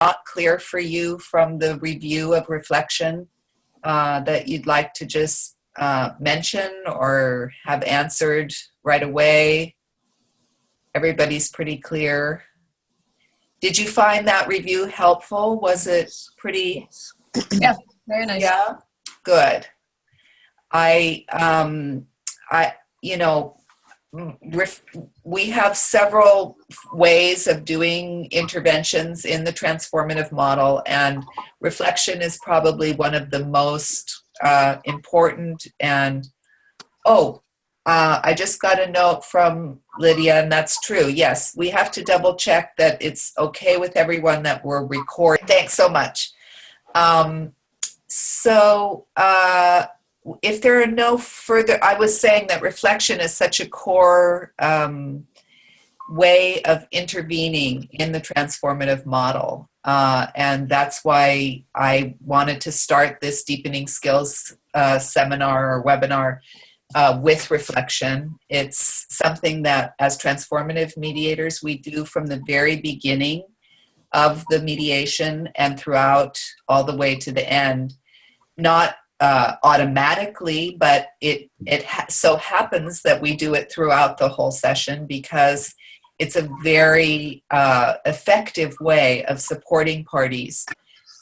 not clear for you from the review of reflection that you'd like to just mention or have answered right away? Everybody's pretty clear. Did you find that review helpful? Was it pretty? Yeah, very nice. Yeah, good. You know, we have several ways of doing interventions in the transformative model, and reflection is probably one of the most important. And I just got a note from Lydia, and that's true. Yes, we have to double check that it's okay with everyone that we're recording. Thanks so much. If there are no further, I was saying that reflection is such a core way of intervening in the transformative model. And that's why I wanted to start this Deepening Skills seminar or webinar with reflection. It's something that as transformative mediators, we do from the very beginning of the mediation and throughout all the way to the end. Not automatically, but it so happens that we do it throughout the whole session because it's a very effective way of supporting parties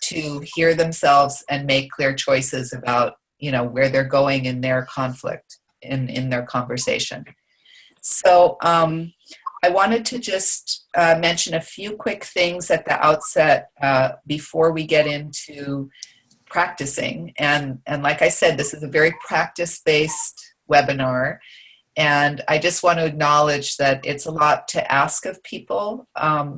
to hear themselves and make clear choices about, you know, where they're going in their conflict, in their conversation. So I wanted to just mention a few quick things at the outset before we get into practicing. And like I said, this is a very practice-based webinar. And I just want to acknowledge that it's a lot to ask of people,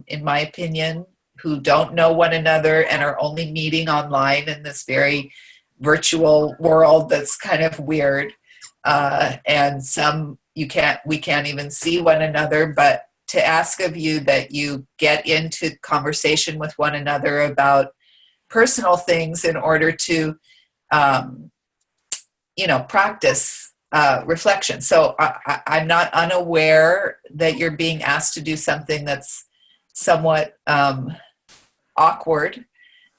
in my opinion, who don't know one another and are only meeting online in this very virtual world that's kind of weird. And we can't even see one another, but to ask of you that you get into conversation with one another about personal things in order to, practice reflection. So I'm not unaware that you're being asked to do something that's somewhat awkward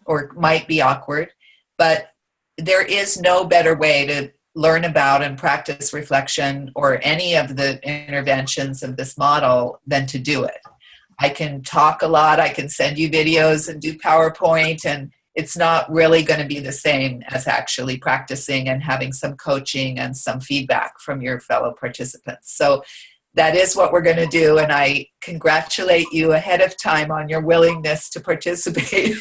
or might be awkward, but there is no better way to learn about and practice reflection or any of the interventions of this model than to do it. I can talk a lot, I can send you videos and do PowerPoint, and it's not really going to be the same as actually practicing and having some coaching and some feedback from your fellow participants. So that is what we're going to do, and I congratulate you ahead of time on your willingness to participate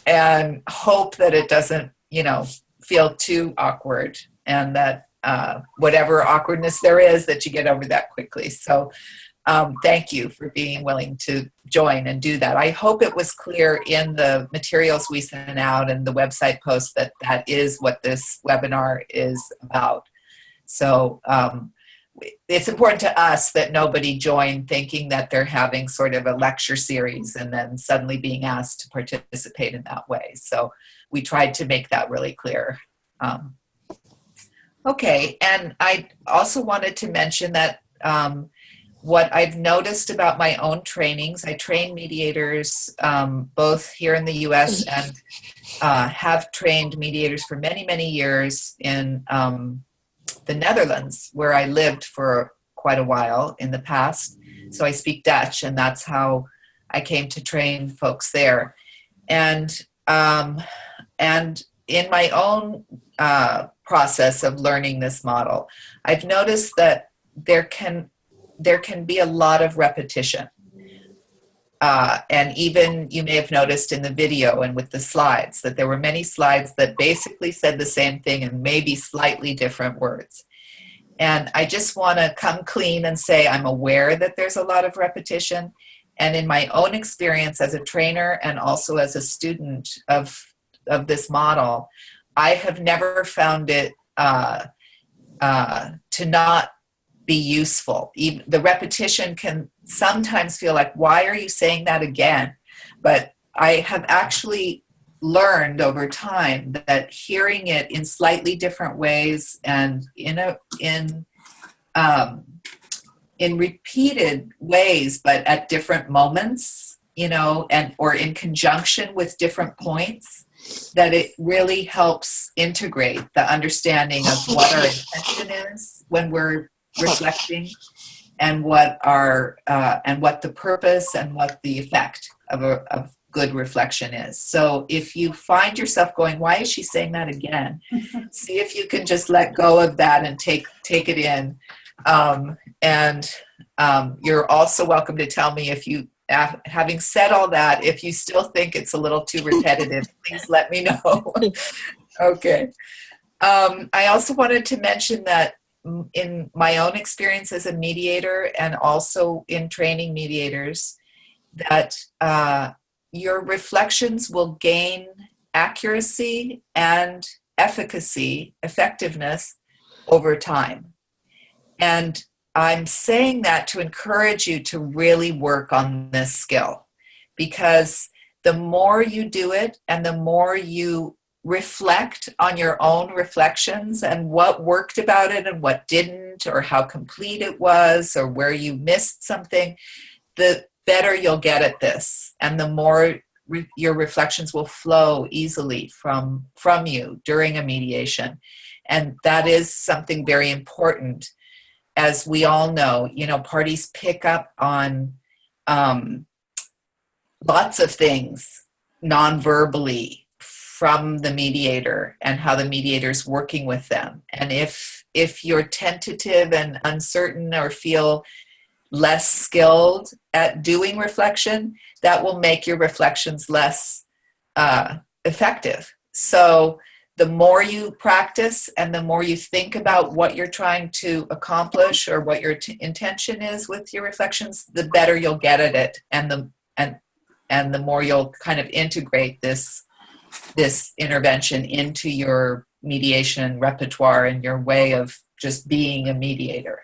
and hope that it doesn't, feel too awkward, and that whatever awkwardness there is, that you get over that quickly. So thank you for being willing to join and do that. I hope it was clear in the materials we sent out and the website post that that is what this webinar is about. So it's important to us that nobody join thinking that they're having sort of a lecture series and then suddenly being asked to participate in that way. So we tried to make that really clear. Okay, and I also wanted to mention that what I've noticed about my own trainings, I train mediators both here in the US and have trained mediators for many, many years in the Netherlands, where I lived for quite a while in the past. So I speak Dutch, and that's how I came to train folks there. And in my own process of learning this model, I've noticed that there can be a lot of repetition. And even you may have noticed in the video and with the slides that there were many slides that basically said the same thing in maybe slightly different words. And I just want to come clean and say I'm aware that there's a lot of repetition. And in my own experience as a trainer and also as a student of this model, I have never found it to not be useful. Even the repetition can sometimes feel like, why are you saying that again? But I have actually learned over time that hearing it in slightly different ways and in repeated ways, but at different moments, and or in conjunction with different points, that it really helps integrate the understanding of what our intention is when we're reflecting, and what the purpose and what the effect of good reflection is. So if you find yourself going, why is she saying that again? See if you can just let go of that and take it in. You're also welcome to tell me if you, having said all that, if you still think it's a little too repetitive, please let me know. Okay. I also wanted to mention that in my own experience as a mediator, and also in training mediators, that your reflections will gain accuracy and effectiveness over time. And I'm saying that to encourage you to really work on this skill, because the more you do it and the more you reflect on your own reflections and what worked about it and what didn't, or how complete it was, or where you missed something, the better you'll get at this, and the more your reflections will flow easily from you during a mediation. And that is something very important. As we all know, parties pick up on lots of things non-verbally from the mediator and how the mediator's working with them. And if you're tentative and uncertain, or feel less skilled at doing reflection, that will make your reflections less effective. So the more you practice and the more you think about what you're trying to accomplish, or what your intention is with your reflections, the better you'll get at it, and the more you'll kind of integrate this intervention into your mediation repertoire and your way of just being a mediator.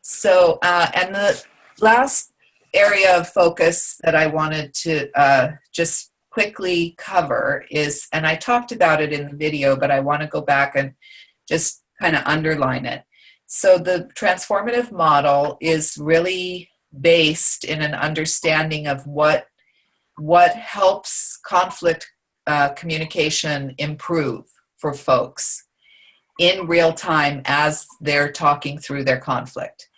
So, and the last area of focus that I wanted to just quickly cover is, and I talked about it in the video, but I want to go back and just kind of underline it. So the transformative model is really based in an understanding of what helps conflict communication improve for folks in real time as they're talking through their conflict.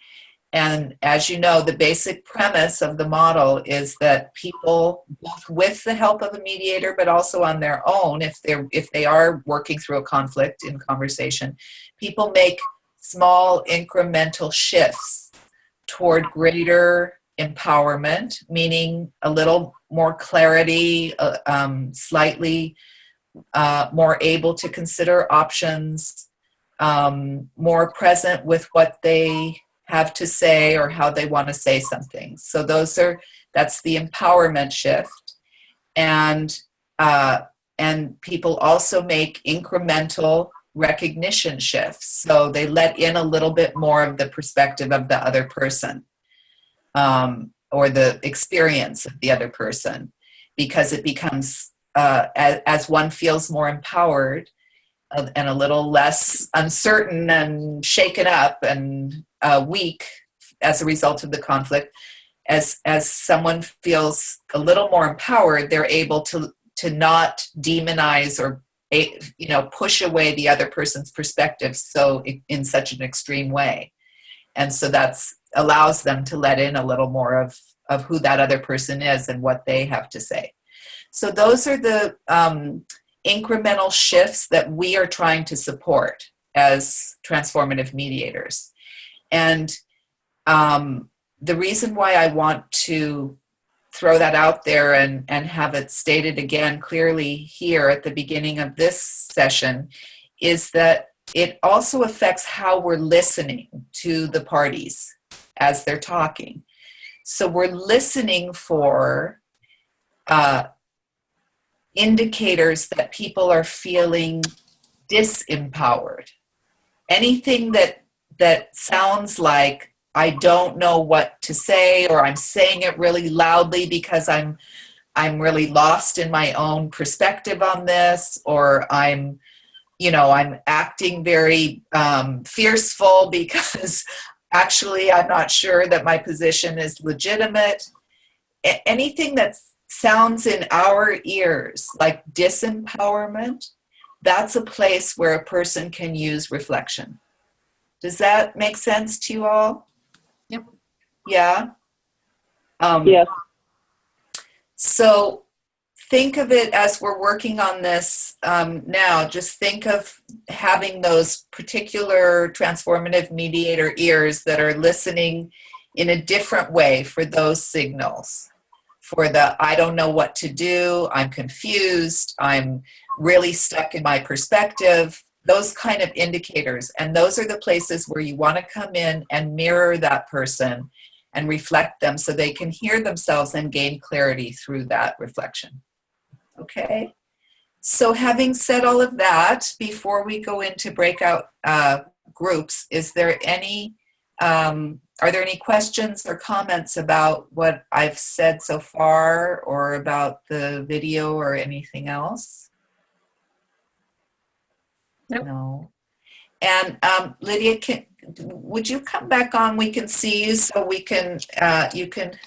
And as you know, the basic premise of the model is that people, both with the help of a mediator, but also on their own, if they are working through a conflict in conversation, people make small incremental shifts toward greater empowerment, meaning a little more clarity, slightly more able to consider options, more present with what they have to say or how they want to say something. So that's the empowerment shift. And people also make incremental recognition shifts. So they let in a little bit more of the perspective of the other person, or the experience of the other person, because it becomes, as one feels more empowered and a little less uncertain and shaken up and weak as a result of the conflict, as someone feels a little more empowered, they're able to not demonize or push away the other person's perspective so in such an extreme way. And so that's allows them to let in a little more of who that other person is and what they have to say. So those are the incremental shifts that we are trying to support as transformative mediators. And the reason why I want to throw that out there and have it stated again clearly here at the beginning of this session is that it also affects how we're listening to the parties as they're talking. So we're listening for indicators that people are feeling disempowered. Anything that sounds like I don't know what to say, or I'm saying it really loudly because I'm really lost in my own perspective on this, or I'm acting very fierceful because actually I'm not sure that my position is legitimate. anything that sounds in our ears like disempowerment, that's a place where a person can use reflection. Does that make sense to you all? Yep. Yeah? Yes. So think of it as we're working on this now. Just think of having those particular transformative mediator ears that are listening in a different way for those signals. For the, I don't know what to do, I'm confused, I'm really stuck in my perspective, those kind of indicators. And those are the places where you want to come in and mirror that person and reflect them so they can hear themselves and gain clarity through that reflection. Okay? So having said all of that, before we go into breakout groups, is there any are there any questions or comments about what I've said so far or about the video or anything else? Nope. No. And Lydia, would you come back on? We can see you, so we can, you can,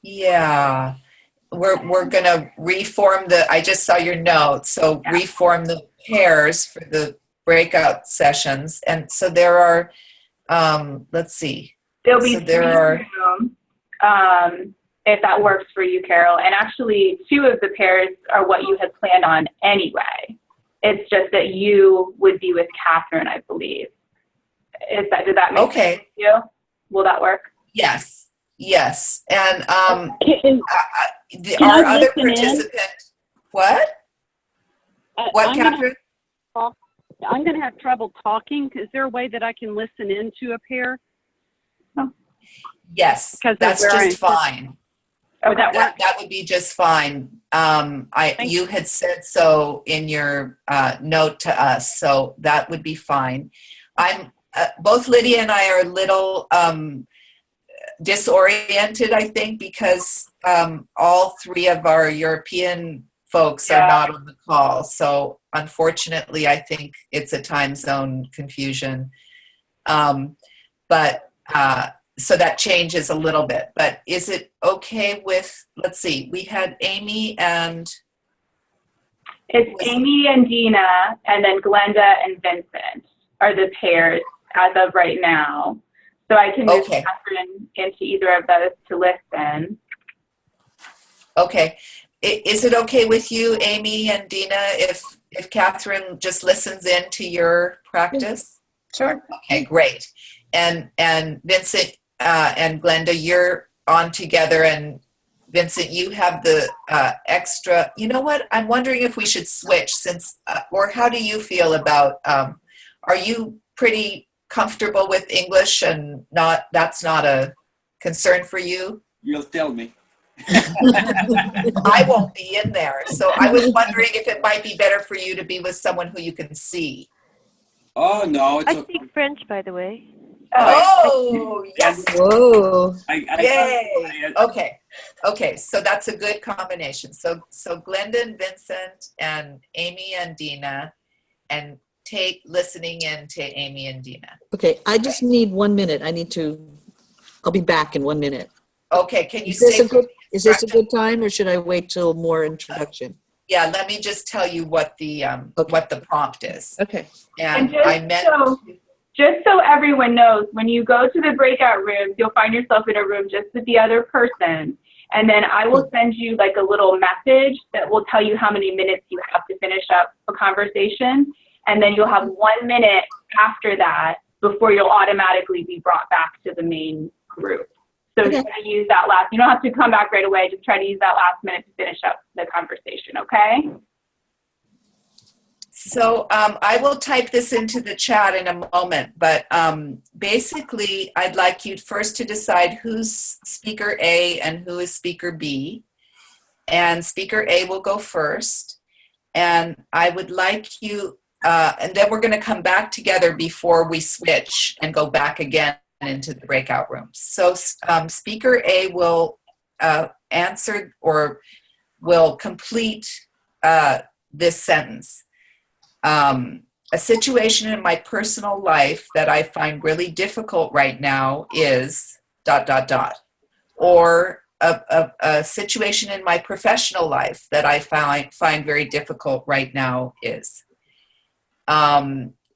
yeah. We're gonna reform I just saw your note, so reform the pairs for the breakout sessions. And so there are, let's see. There'll be so there are, if that works for you, Carol. And actually, 2 of the pairs are what you had planned on anyway. It's just that you would be with Catherine, I believe. Did that make sense to you? Will that work? Yes, yes. And Can our I other listen in? participant, what? What, Catherine? I'm going to have trouble talking. Is there a way that I can listen into a pair? Yes, that's just fine. Would that work? That would be just fine. You had said so in your note to us, so that would be fine. I'm both Lydia and I are a little disoriented, I think, because all 3 of our European folks are not on the call. So unfortunately, I think it's a time zone confusion. So that changes a little bit. But is it okay with, let's see, we had Amy and... It's Amy and Dina, and then Glenda and Vincent are the pairs as of right now. So I can move Catherine into either of those to listen. Okay. Is it okay with you, Amy and Dina, if Catherine just listens in to your practice? Sure. Okay, great. And Vincent and Glenda, you're on together, and Vincent, you have the extra. You know what? I'm wondering if we should switch since, or how do you feel about, are you pretty comfortable with English and that's not a concern for you? You'll tell me. I won't be in there. So I was wondering if it might be better for you to be with someone who you can see. Oh, no. It's I speak French, by the way. Oh, yes. Whoa. Yay. Okay. So that's a good combination. So Glenda and Vincent and Amy and Dina, and listening in to Amy and Dina. Okay, I just need 1 minute. I'll be back in 1 minute. Okay, can you Is this a good time, or should I wait till more introduction? Yeah, let me just tell you what the prompt is. Okay. And just so everyone knows, when you go to the breakout rooms, you'll find yourself in a room just with the other person. And then I will send you like a little message that will tell you how many minutes you have to finish up a conversation. And then you'll have 1 minute after that before you'll automatically be brought back to the main group. So try to use that you don't have to come back right away. Just try to use that last minute to finish up the conversation, okay? So I will type this into the chat in a moment, but basically I'd like you first to decide who's speaker A and who is speaker B. And speaker A will go first. And I would like you, and then we're going to come back together before we switch and go back again into the breakout rooms. So speaker A will answer or will complete this sentence. a situation in my personal life that I find really difficult right now is ... Or a situation in my professional life that I find very difficult right now is.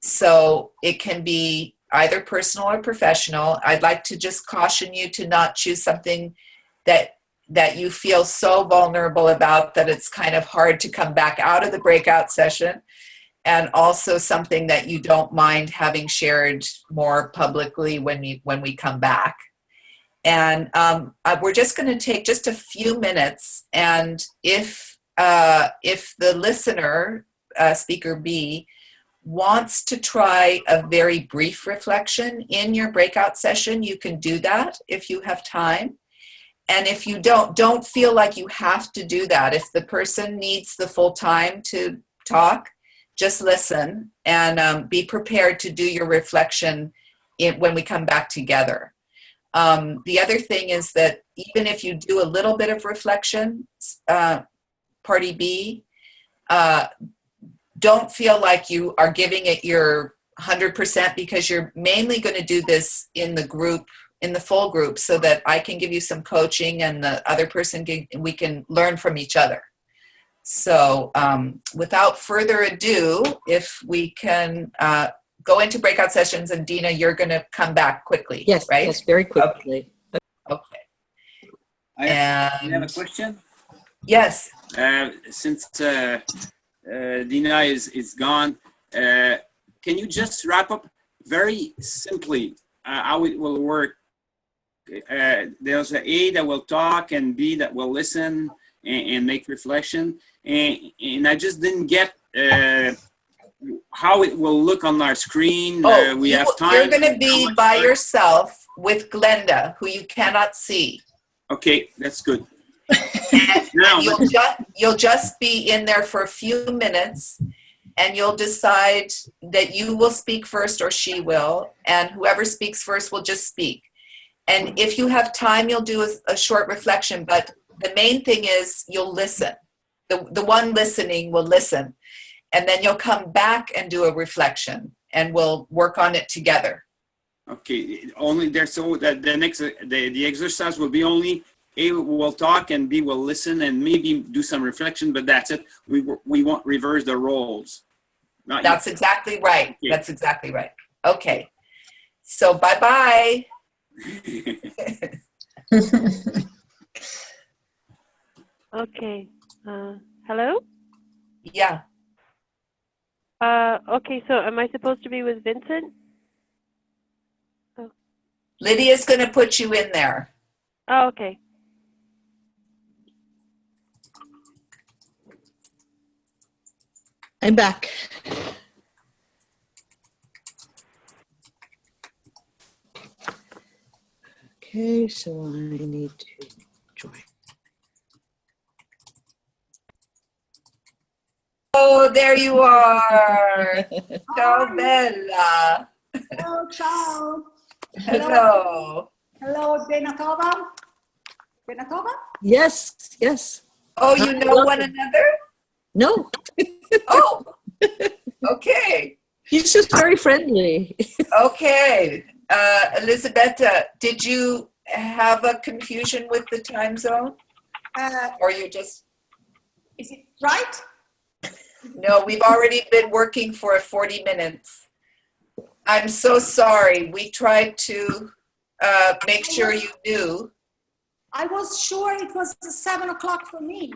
So it can be either personal or professional. I'd like to just caution you to not choose something that you feel so vulnerable about that it's kind of hard to come back out of the breakout session, and also something that you don't mind having shared more publicly when we come back. And we're just going to take just a few minutes, and if the listener, speaker B, wants to try a very brief reflection in your breakout session, you can do that if you have time. And if you don't feel like you have to do that. If the person needs the full time to talk, just listen and be prepared to do your reflection when we come back together. The other thing is that even if you do a little bit of reflection, party B, don't feel like you are giving it your 100%, because you're mainly going to do this in the group, in the full group, so that I can give you some coaching and the other person we can learn from each other. So without further ado, if we can go into breakout sessions, and Dina, you're going to come back quickly, Yes, right? yes, very quickly. Okay. I have a question. Yes. Since Dina is gone, can you just wrap up very simply how it will work? There's an A that will talk and B that will listen and make reflection. And I just didn't get how it will look on our screen. We have time. You're going to be by yourself with Glenda, who you cannot see. Okay, that's good. And you'll just be in there for a few minutes, and you'll decide that you will speak first or she will, and whoever speaks first will just speak. And if you have time, you'll do a short reflection, but the main thing is you'll listen. The one listening will listen, and then you'll come back and do a reflection, and we'll work on it together. Okay, only there, so that the exercise will be only A will talk and B will listen and maybe do some reflection, but that's it. We won't reverse the roles. That's exactly right. Okay. That's exactly right. Okay. So bye-bye. Okay. Hello? Yeah. Okay, so am I supposed to be with Vincent? Lydia's going to put you in there. Oh, okay. I'm back. Okay, so I need to join. Oh, there you are. Ciao, Bella. Ciao, ciao. Hello. Hello, Benatova. Benatova? Yes, yes. Oh, you know one another? No, Oh, okay. he's just very friendly. Okay. Elisabetta, did you have a confusion with the time zone? Or you just... Is it right? No, we've already been working for 40 minutes. I'm so sorry. We tried to make sure you knew. I was sure it was 7 o'clock for me.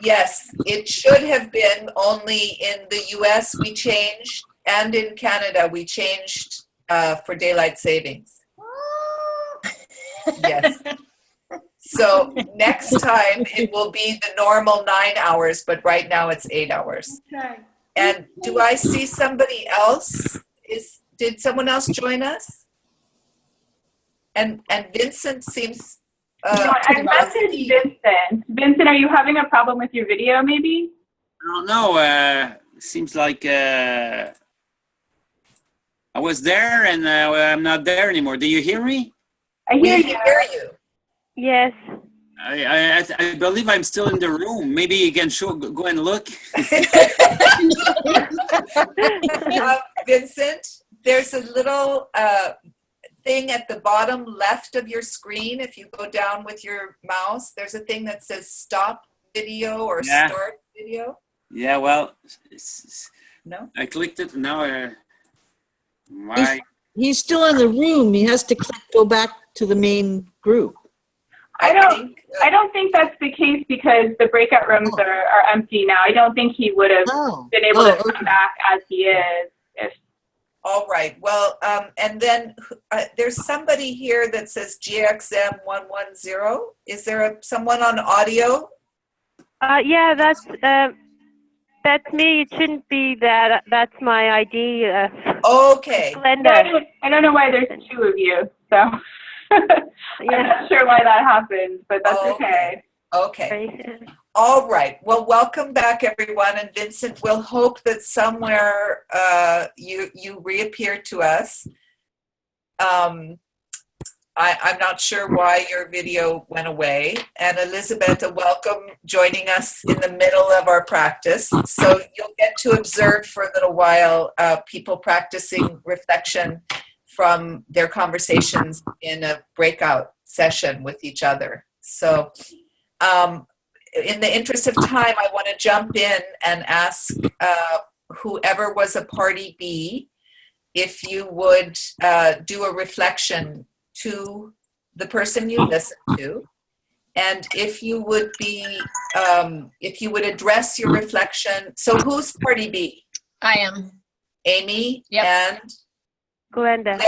Yes, it should have been, only in the US we changed, and in Canada we changed for daylight savings. Yes. So next time it will be the normal 9 hours, but right now it's 8 hours. Okay. And do I see somebody else? Did someone else join us? And Vincent seems... No, I messaged Vincent. Vincent, are you having a problem with your video, maybe? I don't know. Seems like I was there and I'm not there anymore. Do you hear me? I We hear you. hear you. Yes. I believe I'm still in the room. Maybe you can go and look. Vincent, there's a little thing at the bottom left of your screen. If you go down with your mouse, there's a thing that says stop video or start video. Yeah, well, No? I clicked it. Now, He's still in the room. He has to go back to the main group. I don't think that's the case because the breakout rooms are empty now. I don't think he would have been able to come back as he is. All right. Well, and then there's somebody here that says GXM 110. Is there someone on audio? Yeah, that's me. It shouldn't be that. That's my ID. Okay. Glenda. I don't know why there's two of you, so I'm not sure why that happened, but that's okay. Okay. All right. Well, welcome back, everyone. And Vincent, we'll hope that somewhere you reappear to us. I'm not sure why your video went away. And Elizabeth, welcome joining us in the middle of our practice. So you'll get to observe for a little while people practicing reflection from their conversations in a breakout session with each other. So in the interest of time, I want to jump in and ask whoever was a party B if you would do a reflection to the person you listen to, and if you would address your reflection. So who's party B? I am. Amy. Yep. And Glenda.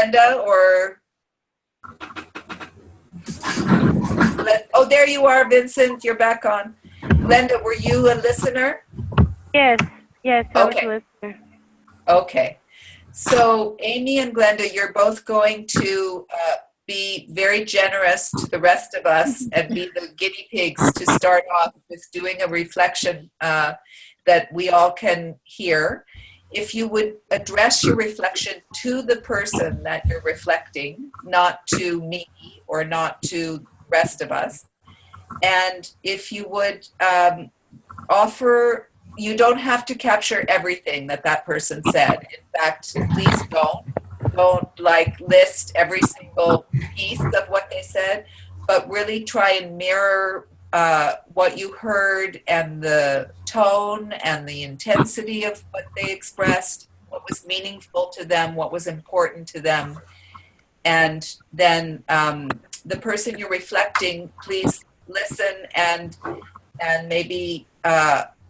Or oh, there you are, Vincent. You're back on. Glenda, were you a listener? Yes, I was Okay. a listener. Okay. So Amy and Glenda, you're both going to be very generous to the rest of us and be the guinea pigs to start off with doing a reflection that we all can hear. If you would address your reflection to the person that you're reflecting, not to me or not to the rest of us. And if you would offer, you don't have to capture everything that person said. In fact, please don't list every single piece of what they said, but really try and mirror what you heard and the tone and the intensity of what they expressed, what was meaningful to them, what was important to them. And then the person you're reflecting, please listen and maybe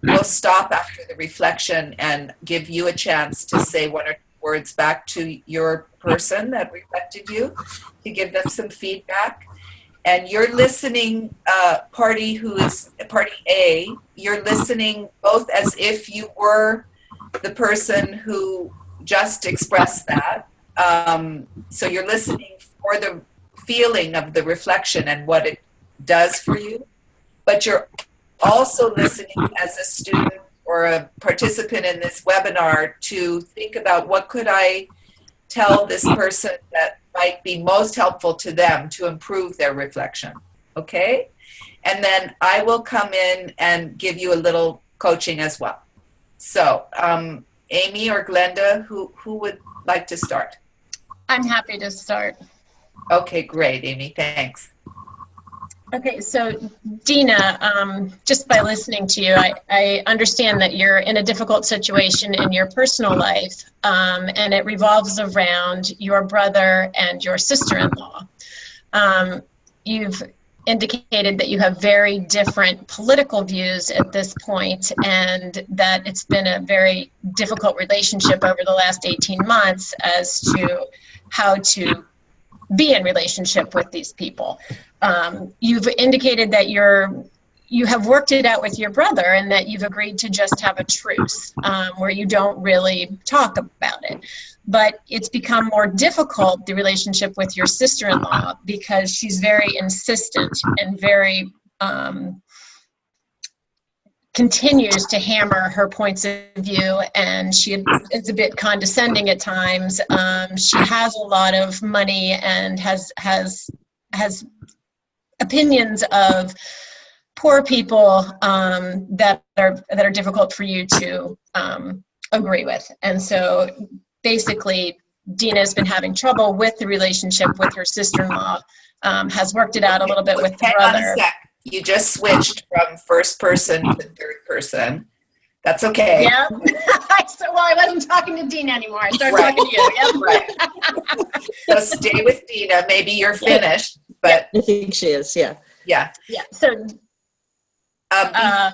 we'll stop after the reflection and give you a chance to say one or two words back to your person that reflected you, to give them some feedback. And you're listening, party who is party A, you're listening both as if you were the person who just expressed that. So you're listening for the feeling of the reflection and what it does for you, but you're also listening as a student or a participant in this webinar to think about what could I tell this person that might be most helpful to them to improve their reflection, okay? And then I will come in and give you a little coaching as well. So, Amy or Glenda, who would like to start? I'm happy to start. Okay, great, Amy, thanks. Okay, so Dina, just by listening to you, I understand that you're in a difficult situation in your personal life, and it revolves around your brother and your sister-in-law. You've indicated that you have very different political views at this point, and that it's been a very difficult relationship over the last 18 months as to how to be in relationship with these people. You've indicated that you have worked it out with your brother and that you've agreed to just have a truce where you don't really talk about it. But it's become more difficult, the relationship with your sister-in-law, because she's very insistent and very continues to hammer her points of view, and she is a bit condescending at times. She has a lot of money and has opinions of poor people that are difficult for you to agree with. And so basically, Dina has been having trouble with the relationship with her sister-in-law, has worked it out a little bit with the Hang brother. on a sec. You just switched from first person to third person. That's okay. Yeah. So, well, I wasn't talking to Dina anymore. I started talking to you. Yep. Right. So stay with Dina. Maybe you're finished, but I think she is, yeah. yeah. Yeah. So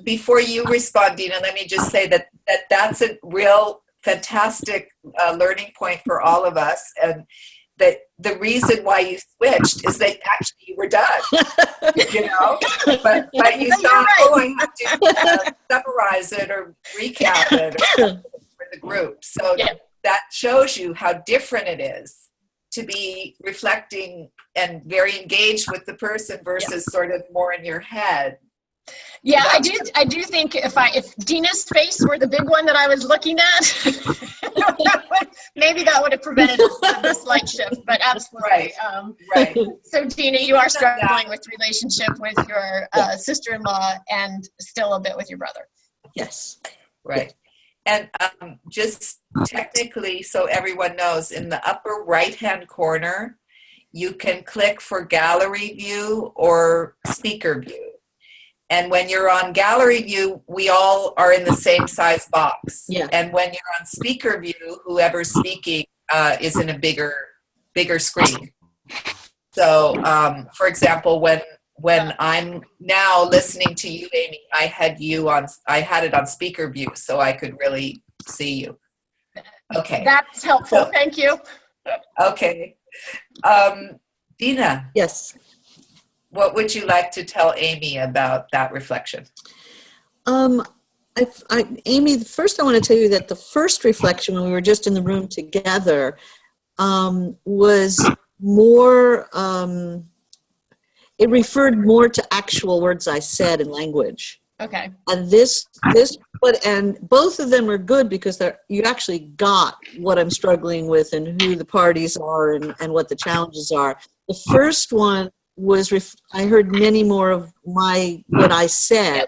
before you respond, Dina, let me just say that's a real fantastic learning point for all of us. And that the reason why you switched is that actually you were done, you know, but you thought, oh, I have to summarize it or recap it for the group. So that shows you how different it is to be reflecting and very engaged with the person versus sort of more in your head. Yeah, I do think if Dina's face were the big one that I was looking at, maybe that would have prevented the slight shift, but absolutely. Right. So Dina, you are struggling with relationship with your sister-in-law and still a bit with your brother. Yes. Right. And just technically, so everyone knows, in the upper right-hand corner, you can click for gallery view or speaker view. And when you're on gallery view, we all are in the same size box. Yeah. And when you're on speaker view, whoever's speaking is in a bigger screen. So, for example, when I'm now listening to you, Amy, I had it on speaker view, so I could really see you. Okay. That's helpful. Thank you. Okay. Dina. Yes. What would you like to tell Amy about that reflection? Amy, first I want to tell you that the first reflection when we were just in the room together was more, it referred more to actual words I said in language. Okay. And and both of them are good because you actually got what I'm struggling with and who the parties are and what the challenges are. The first one was I heard many more of what I said,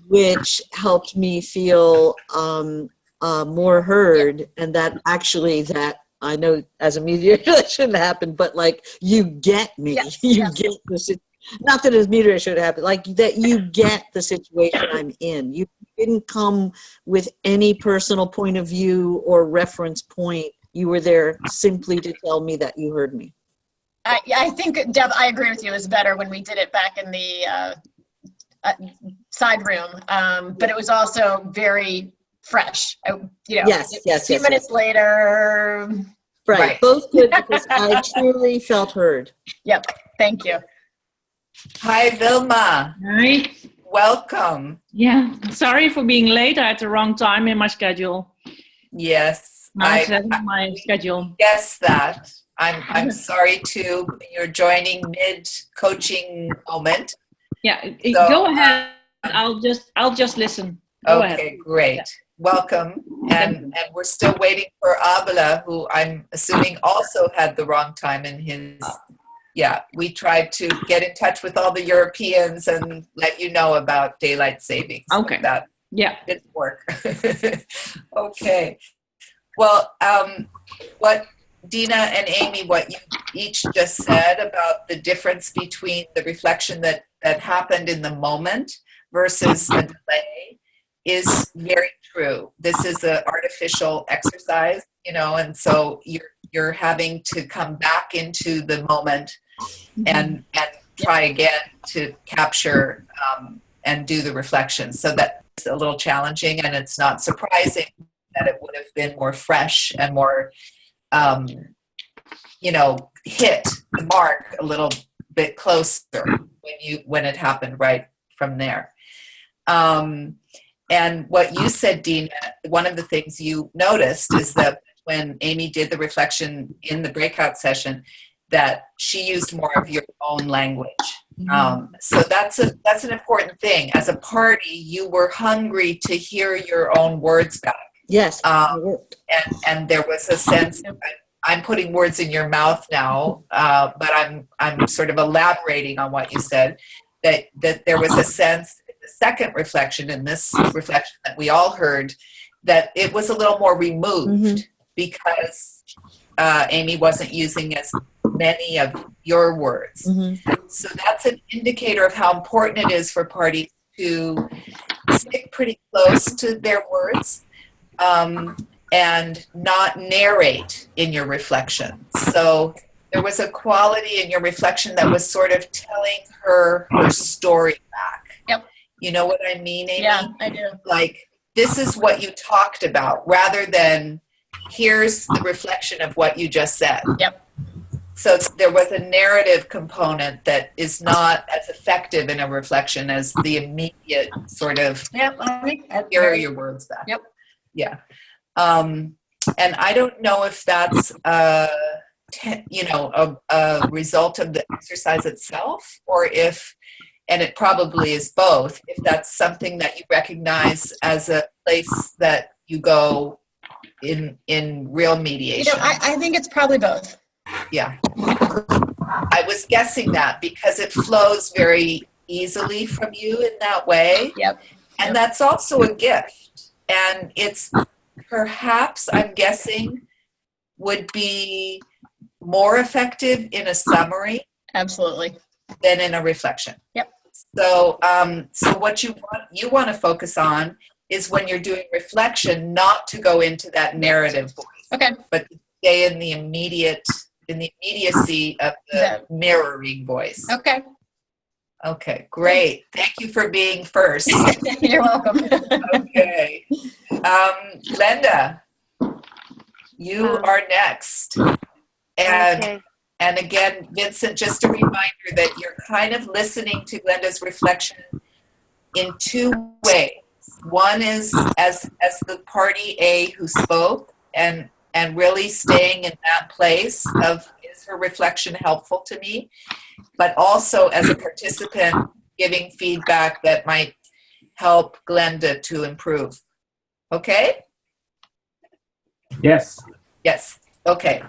which helped me feel more heard, and that actually that I know as a mediator that shouldn't happen, but like you get me, you get the not that as mediator should happen, like that you get the situation I'm in. You didn't come with any personal point of view or reference point. You were there simply to tell me that you heard me. I think, Deb, I agree with you. It was better when we did it back in the side room, but it was also very fresh. Yes. A few minutes later. Right. Both good because I truly felt heard. Yep. Thank you. Hi, Vilma. Hi. Welcome. Yeah. Sorry for being late. I had the wrong time in my schedule. Yes. I set my schedule. Guess that. I'm sorry too. You're joining mid coaching moment. Yeah, so, go ahead. I'll just listen. Go ahead. Okay, great. Yeah. Welcome. And we're still waiting for Abela, who I'm assuming also had the wrong time in his. Yeah, we tried to get in touch with all the Europeans and let you know about daylight savings. Okay. That didn't work. Okay. Well, what Dina and Amy, what you each just said about the difference between the reflection that happened in the moment versus a delay is very true. This is an artificial exercise, and so you're having to come back into the moment and try again to capture and do the reflection. So that's a little challenging, and it's not surprising that it would have been more fresh and more hit the mark a little bit closer when it happened right from there. And what you said, Dina, one of the things you noticed is that when Amy did the reflection in the breakout session, that she used more of your own language. So that's an important thing. As a party, you were hungry to hear your own words back. Yes. And there was a sense, I'm putting words in your mouth now, but I'm sort of elaborating on what you said. That there was a sense in the second reflection, in this reflection that we all heard, that it was a little more removed because Amy wasn't using as many of your words. So that's an indicator of how important it is for parties to stick pretty close to their words and not narrate in your reflection. So there was a quality in your reflection that was sort of telling her story back. Yep. You know what I mean, Amy? Yeah, I do. Like, this is what you talked about, rather than here's the reflection of what you just said. Yep. So there was a narrative component that is not as effective in a reflection as the immediate sort of Yep. I think that's here are your words back. Yep. Yeah. And I don't know if that's a result of the exercise itself, or if, and it probably is both, if that's something that you recognize as a place that you go in real mediation. I think it's probably both. Yeah. I was guessing that because it flows very easily from you in that way. Yep. And that's also a gift. And it's perhaps, I'm guessing, would be more effective in a summary. Absolutely. Than in a reflection. Yep. So, so what you want to focus on is when you're doing reflection, not to go into that narrative voice. Okay. But to stay in the immediacy of the mirroring voice. Okay. Okay, great. Thank you for being first. You're welcome. Okay. Glenda, you are next. And and again, Vincent, just a reminder that you're kind of listening to Glenda's reflection in two ways. One is as the party A who spoke and really staying in that place of, is her reflection helpful to me? But also as a participant giving feedback that might help Glenda to improve. Okay? Yes. Yes. Okay.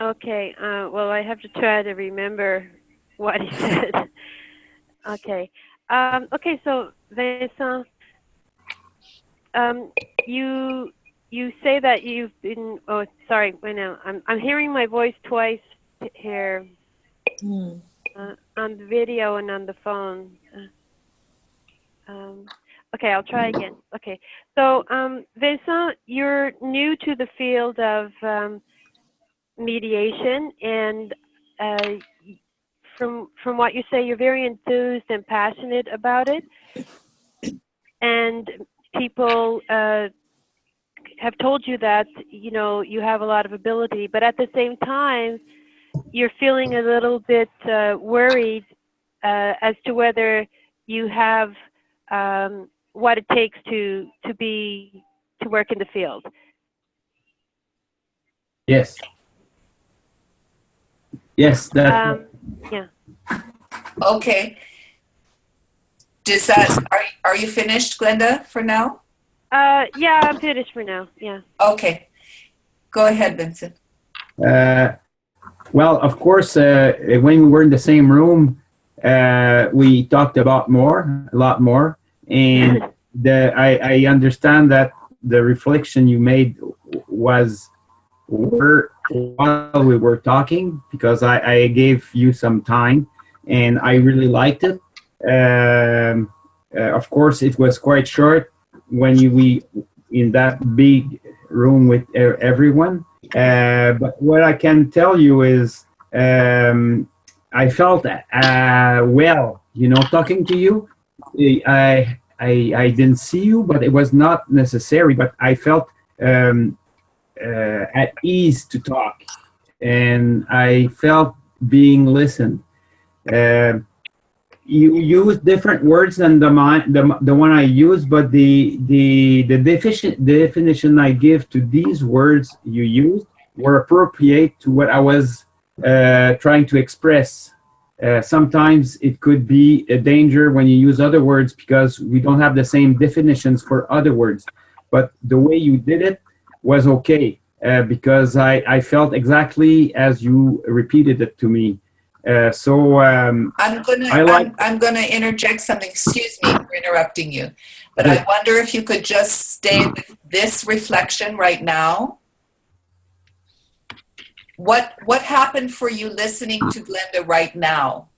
Okay. Well, I have to try to remember what he said. Okay. Okay. So, Vincent, you say that you've been. Oh, sorry. Wait now. I'm hearing my voice twice here on the video and on the phone. Okay, I'll try again. Okay. So, Vincent, you're new to the field of mediation, and from what you say, you're very enthused and passionate about it, and people have told you that you have a lot of ability, but at the same time you're feeling a little bit worried as to whether you have what it takes to work in the field. Yes. Yes, that. Yeah. Okay. Does that, are you finished, Glenda, for now? Yeah, I'm finished for now. Yeah. Okay. Go ahead, Vincent. Well, of course, when we were in the same room, we talked about a lot more, and I understand that the reflection you made was while we were talking, because I gave you some time, and I really liked it. Of course, it was quite short when we in that big room with everyone. But what I can tell you is I felt well, talking to you. I didn't see you, but it was not necessary. But I felt at ease to talk, and I felt being listened. You use different words than the one I use, but the definition I give to these words you used were appropriate to what I was trying to express. Sometimes it could be a danger when you use other words because we don't have the same definitions for other words. But the way you did it was okay. because I felt exactly as you repeated it to me. I'm gonna interject something. Excuse me for interrupting you, but I wonder if you could just stay with this reflection right now. What happened for you listening to Glenda right now?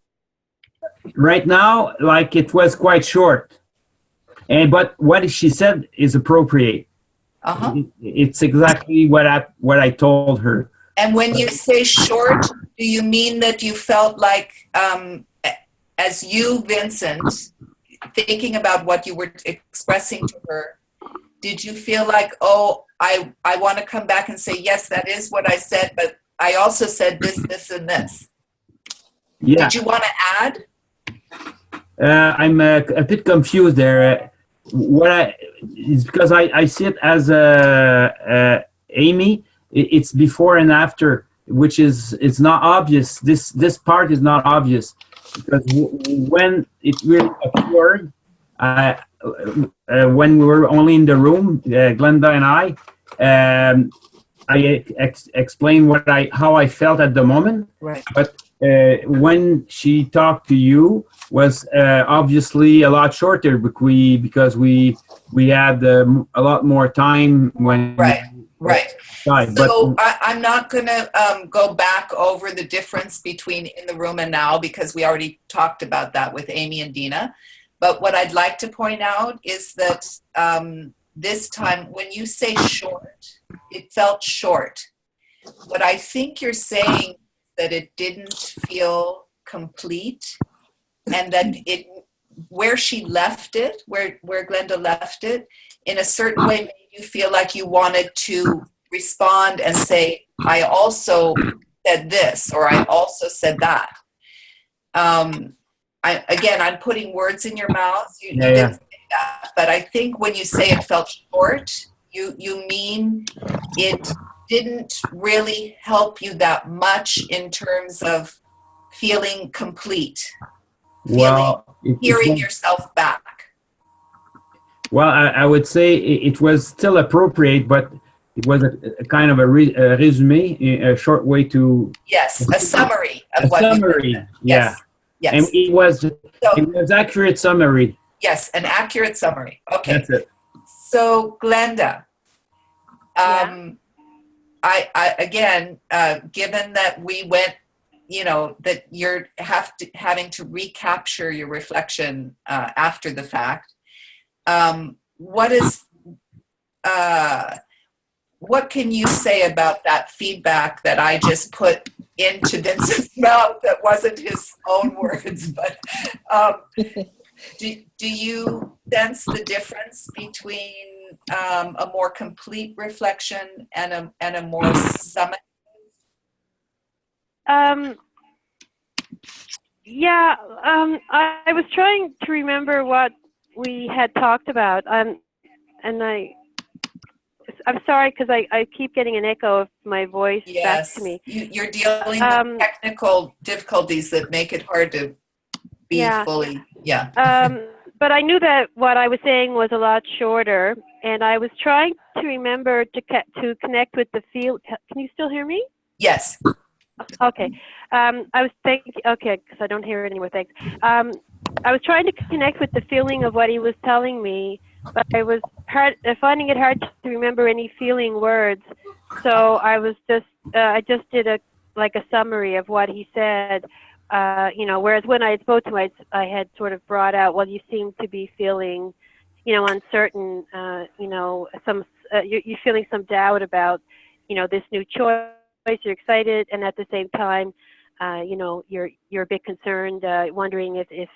Right now, like, it was quite short, but what she said is appropriate. It's exactly what I told her. And when you say short, do you mean that you felt like, as you, Vincent, thinking about what you were expressing to her, did you feel like, oh, I want to come back and say, yes, that is what I said, but I also said this, this, and this? Yeah. Did you want to add? I'm a bit confused there. It's because I see it as Amy. It's before and after, which is, it's not obvious. This part is not obvious because when it really occurred, when we were only in the room, Glenda and I explained how I felt at the moment. Right. But when she talked to you was obviously a lot shorter because we had a lot more time when. Right. So I'm not going to go back over the difference between in the room and now because we already talked about that with Amy and Dina. But what I'd like to point out is that this time, when you say short, it felt short. What I think you're saying is that it didn't feel complete, and that it, where she left it, where Glenda left it, in a certain way made you feel like you wanted to respond and say, I also said this, or I also said that. I'm putting words in your mouth. You didn't say that, but I think when you say it felt short, you mean it didn't really help you that much in terms of feeling complete, hearing yourself back. Well, I would say it was still appropriate, but it was a kind of a resume, a short way to. Yes, a summary of what. Summary, yeah. Yes. And it was accurate summary. Yes, an accurate summary. Okay. That's it. So, Glenda, I again, given that we went, that you're having to recapture your reflection after the fact, what can you say about that feedback that I just put into Vincent's mouth that wasn't his own words, but do you sense the difference between a more complete reflection and a more summative? I was trying to remember what we had talked about, and I'm sorry because I keep getting an echo of my voice back to me. You're dealing with technical difficulties that make it hard to be fully, but I knew that what I was saying was a lot shorter, and I was trying to remember to connect with the feel. Can you still hear me? Yes. Okay. I was thinking, because I don't hear it anymore, thanks. I was trying to connect with the feeling of what he was telling me, but I was finding it hard to remember any feeling words. So I was I just did a summary of what he said, whereas when I spoke to him, I had sort of brought out, well, you seem to be feeling, uncertain, you're feeling some doubt about, this new choice. You're excited, and at the same time, you're a bit concerned, wondering if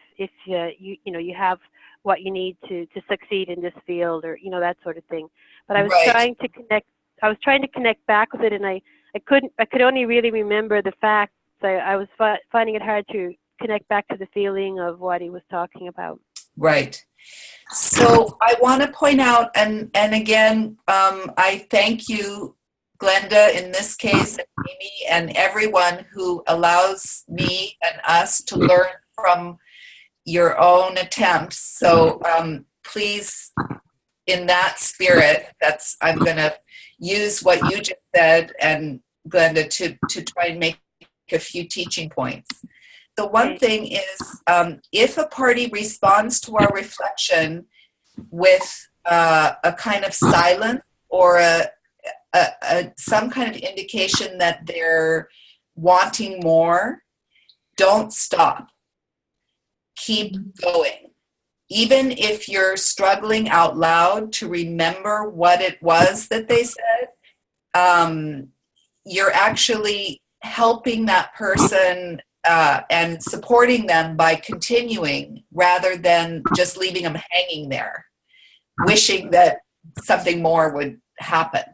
you have what you need to succeed in this field, or that sort of thing. But I was trying to connect. I was trying to connect back with it, and I could only really remember the facts. I was finding it hard to connect back to the feeling of what he was talking about. Right. So I want to point out, and again, I thank you, Glenda, in this case, and Amy, and everyone who allows me and us to learn from your own attempts. So please in that spirit, I'm going to use what you just said, and Glenda, to try and make a few teaching points. The one thing is, if a party responds to our reflection with a kind of silence or some kind of indication that they're wanting more, don't stop. Keep going. Even if you're struggling out loud to remember what it was that they said, you're actually helping that person and supporting them by continuing rather than just leaving them hanging there, wishing that something more would happen.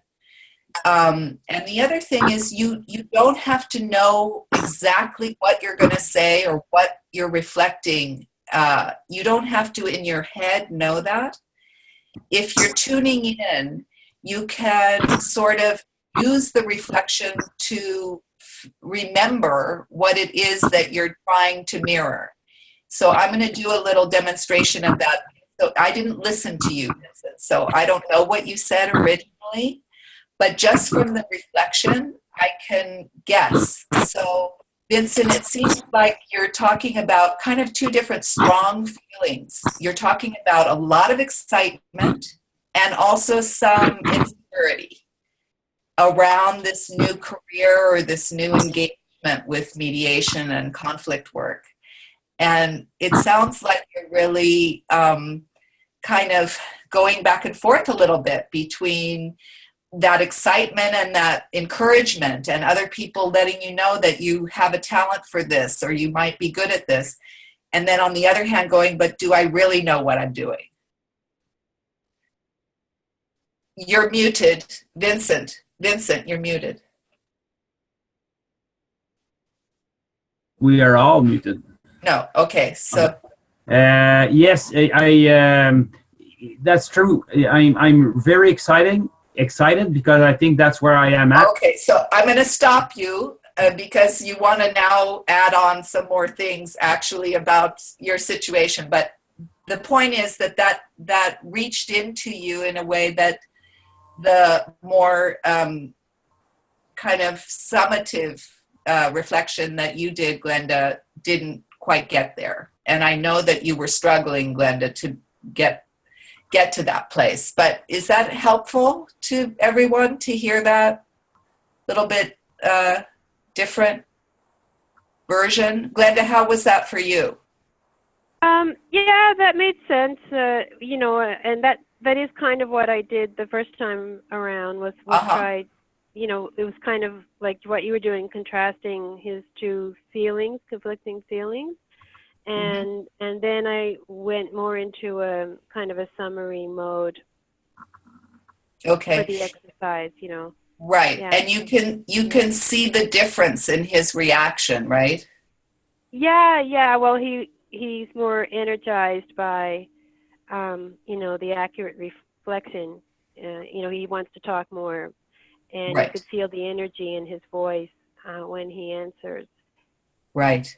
And the other thing is you don't have to know exactly what you're going to say or what you're reflecting. You don't have to in your head know that. If you're tuning in, you can sort of use the reflection to remember what it is that you're trying to mirror. So I'm going to do a little demonstration of that. So I didn't listen to you, Vincent, so I don't know what you said originally, but just from the reflection, I can guess. So Vincent, it seems like you're talking about kind of two different strong feelings. You're talking about a lot of excitement and also some insecurity around this new career or this new engagement with mediation and conflict work. And it sounds like you're really kind of going back and forth a little bit between that excitement and that encouragement and other people letting you know that you have a talent for this or you might be good at this. And then on the other hand going, but do I really know what I'm doing? You're muted, Vincent. Vincent, you're muted. We are all muted. No, okay, so. Yes, that's true. I'm very excited because I think that's where I am at. Okay, so I'm going to stop you because you want to now add on some more things actually about your situation. But the point is that reached into you in a way that the more kind of summative reflection that you did, Glenda, didn't quite get there. And I know that you were struggling, Glenda, to get to that place. But is that helpful to everyone to hear that little bit different version? Glenda, how was that for you? Yeah, that made sense. You know, and that is kind of what I did the first time around was try, you know, it was kind of like what you were doing, contrasting his two feelings, conflicting feelings. And then I went more into a kind of a summary mode. Okay. For the exercise, you know. Right. Yeah. And you can see the difference in his reaction, right? Yeah. Well, he's more energized by you know, the accurate reflection. You know, he wants to talk more, and right. You could feel the energy in his voice when he answers. Right.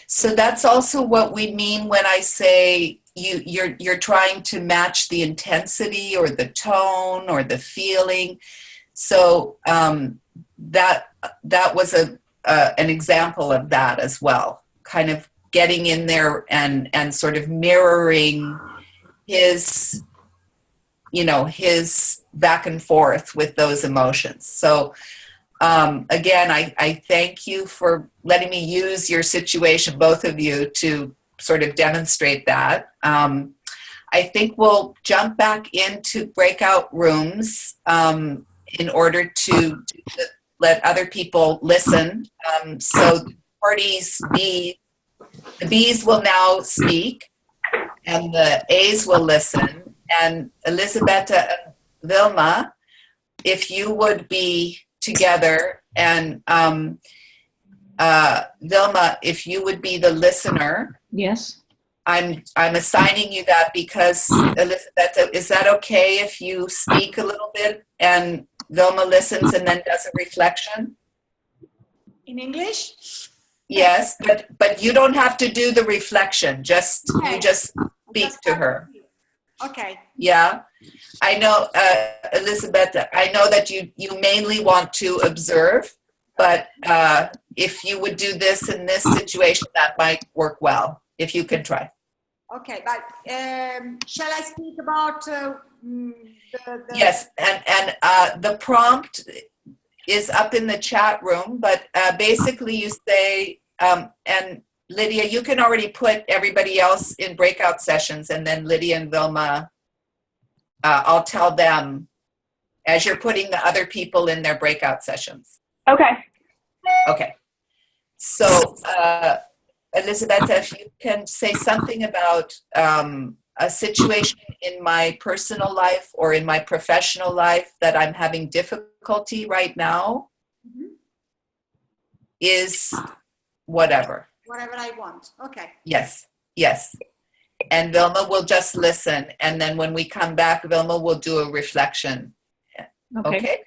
So that's also what we mean when I say you're trying to match the intensity or the tone or the feeling. So that was an example of that as well. Kind of getting in there and sort of mirroring his, you know, his back and forth with those emotions. So again, I thank you for letting me use your situation, both of you, to sort of demonstrate that. I think we'll jump back into breakout rooms in order to let other people listen. So the parties B, the B's will now speak, and the A's will listen. And Elisabetta and Vilma, if you would be together, and Vilma, if you would be the listener. Yes. I'm assigning you that because, Elisabetta, is that okay if you speak a little bit and Vilma listens and then does a reflection? In English? Yes, but you don't have to do the reflection. Just okay. You just speak to her. Okay. Yeah. I know, Elizabeth, I know that you mainly want to observe, but if you would do this in this situation, that might work well, if you can try. Okay, but shall I speak about the Yes, and the prompt is up in the chat room, but basically you say, and Lydia, you can already put everybody else in breakout sessions, and then Lydia and Vilma, I'll tell them as you're putting the other people in their breakout sessions. Okay. Okay. So, Elizabeth, if you can say something about a situation in my personal life or in my professional life that I'm having difficulty right now, is whatever. whatever I want? Okay. Yes, yes. And Vilma will just listen. And then when we come back, Vilma will do a reflection. Okay?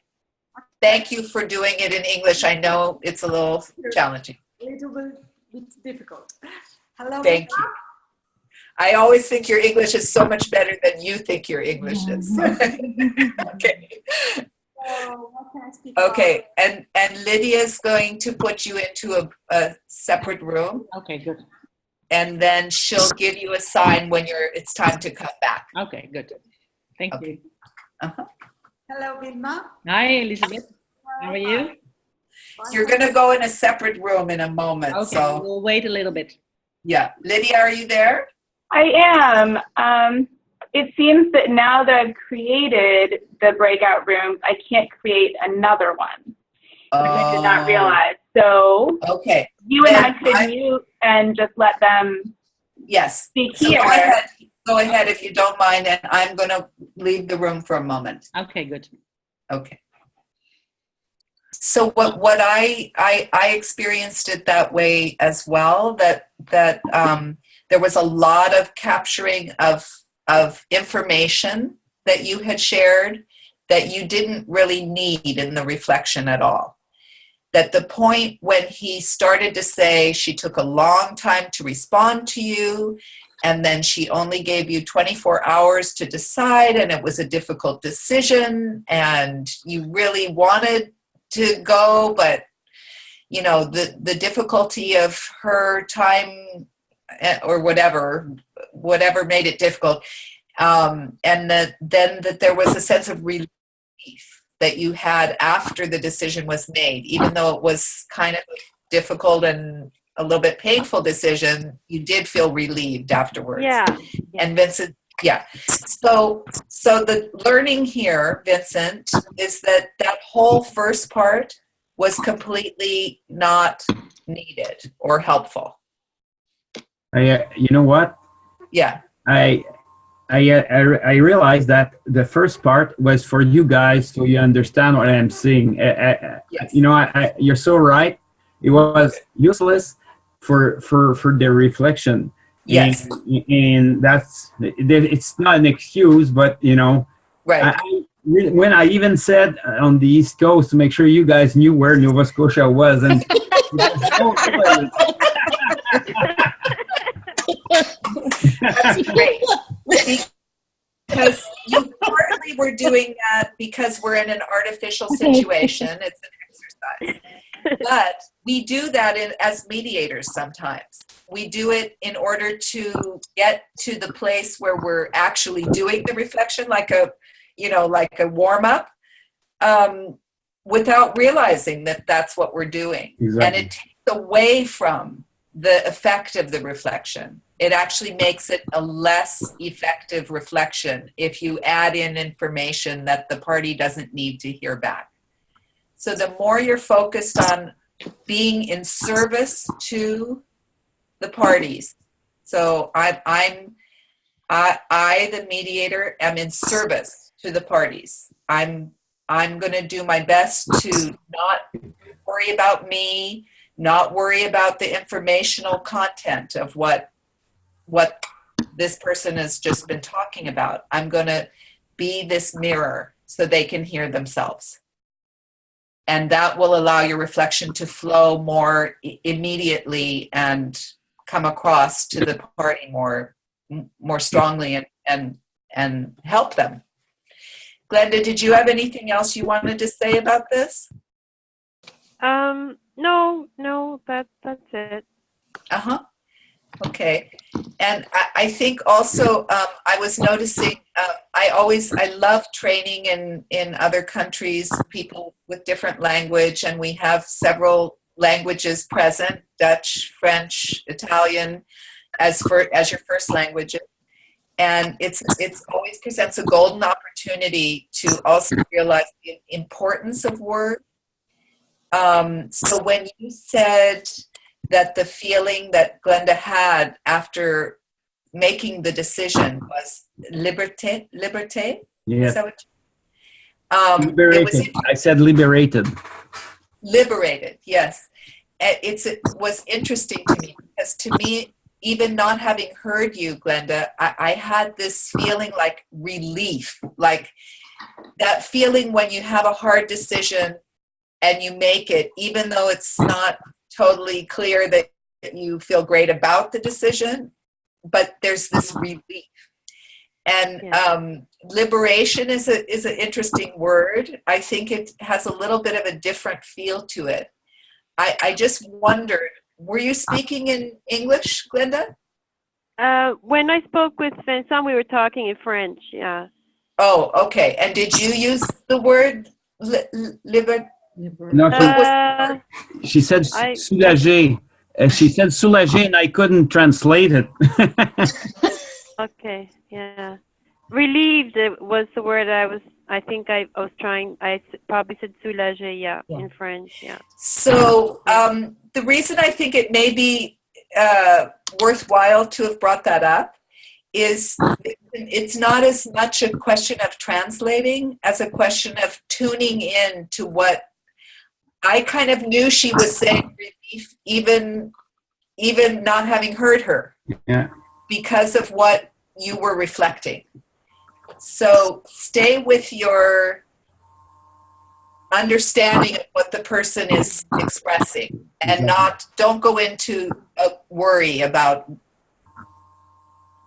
Thank you for doing it in English. I know it's a little challenging. A little bit difficult. Hello. Thank you. I always think your English is so much better than you think your English is. Okay. So what can I speak Okay, and Lydia's going to put you into a separate room. Okay, good. And then she'll give you a sign when it's time to come back. Okay, good. Thank you. Uh-huh. Hello, Vilma. Hi, Elizabeth. How are you? You're going to go in a separate room in a moment. Okay, so we'll wait a little bit. Yeah. Lydia, are you there? I am. It seems that now that I've created the breakout rooms, I can't create another one, which I did not realize. So okay, you and I could mute and just let them speak here. Go ahead if you don't mind, and I'm going to leave the room for a moment. Okay, good. Okay. So what I experienced it that way as well, that there was a lot of capturing of information that you had shared that you didn't really need in the reflection at all. That the point when he started to say she took a long time to respond to you, and then she only gave you 24 hours to decide, and it was a difficult decision, and you really wanted to go, but you know, the difficulty of her time or whatever made it difficult, and then that there was a sense of relief that you had after the decision was made, even though it was kind of difficult and a little bit painful decision, you did feel relieved afterwards. Yeah. And Vincent, yeah. So the learning here, Vincent, is that whole first part was completely not needed or helpful. You know what? Yeah. I realized that the first part was for you guys, so you understand what I'm saying. Yes. You know, you're so right. It was useless for the reflection. Yes. And it's not an excuse, but you know, right. When I even said on the East Coast to make sure you guys knew where Nova Scotia was, and that's great. Because you partly were doing that because we're in an artificial situation. It's an exercise. But we do that as mediators sometimes. We do it in order to get to the place where we're actually doing the reflection, like a warm-up, without realizing that that's what we're doing. Exactly. And it takes away from the effect of the reflection. It actually makes it a less effective reflection if you add in information that the party doesn't need to hear back. So the more you're focused on being in service to the parties. So I, the mediator, am in service to the parties. I'm going to do my best to not worry about me, not worry about the informational content of what this person has just been talking about. I'm going to be this mirror so they can hear themselves. And that will allow your reflection to flow more immediately and come across to the party more strongly and help them Glenda, did you have anything else you wanted to say about this? No, that's it. Uh-huh. Okay. And I think also I was noticing, I love training in other countries, people with different language, and we have several languages present, Dutch, French, Italian, as your first languages. And it's always presents a golden opportunity to also realize the importance of words. So when you said that the feeling that Glenda had after making the decision was liberté? Yeah. Is that what Liberated. I said liberated. Liberated, yes. It was interesting to me because to me, even not having heard you, Glenda, I had this feeling like relief, like that feeling when you have a hard decision and you make it, even though it's not totally clear that you feel great about the decision, but there's this relief. And liberation is an interesting word. I think it has a little bit of a different feel to it. I just wondered, were you speaking in English, Glenda? When I spoke with Vincent, we were talking in French, yeah. Oh, okay. And did you use the word liber? No, she said soulagé. She said soulagé, and I couldn't translate it. Okay, yeah. Relieved was the word I think I was trying, I probably said soulagé, yeah, in French, yeah. So the reason I think it may be worthwhile to have brought that up is it's not as much a question of translating as a question of tuning in to what I kind of knew she was saying relief, even not having heard her, because of what you were reflecting. So stay with your understanding of what the person is expressing, and don't go into a worry about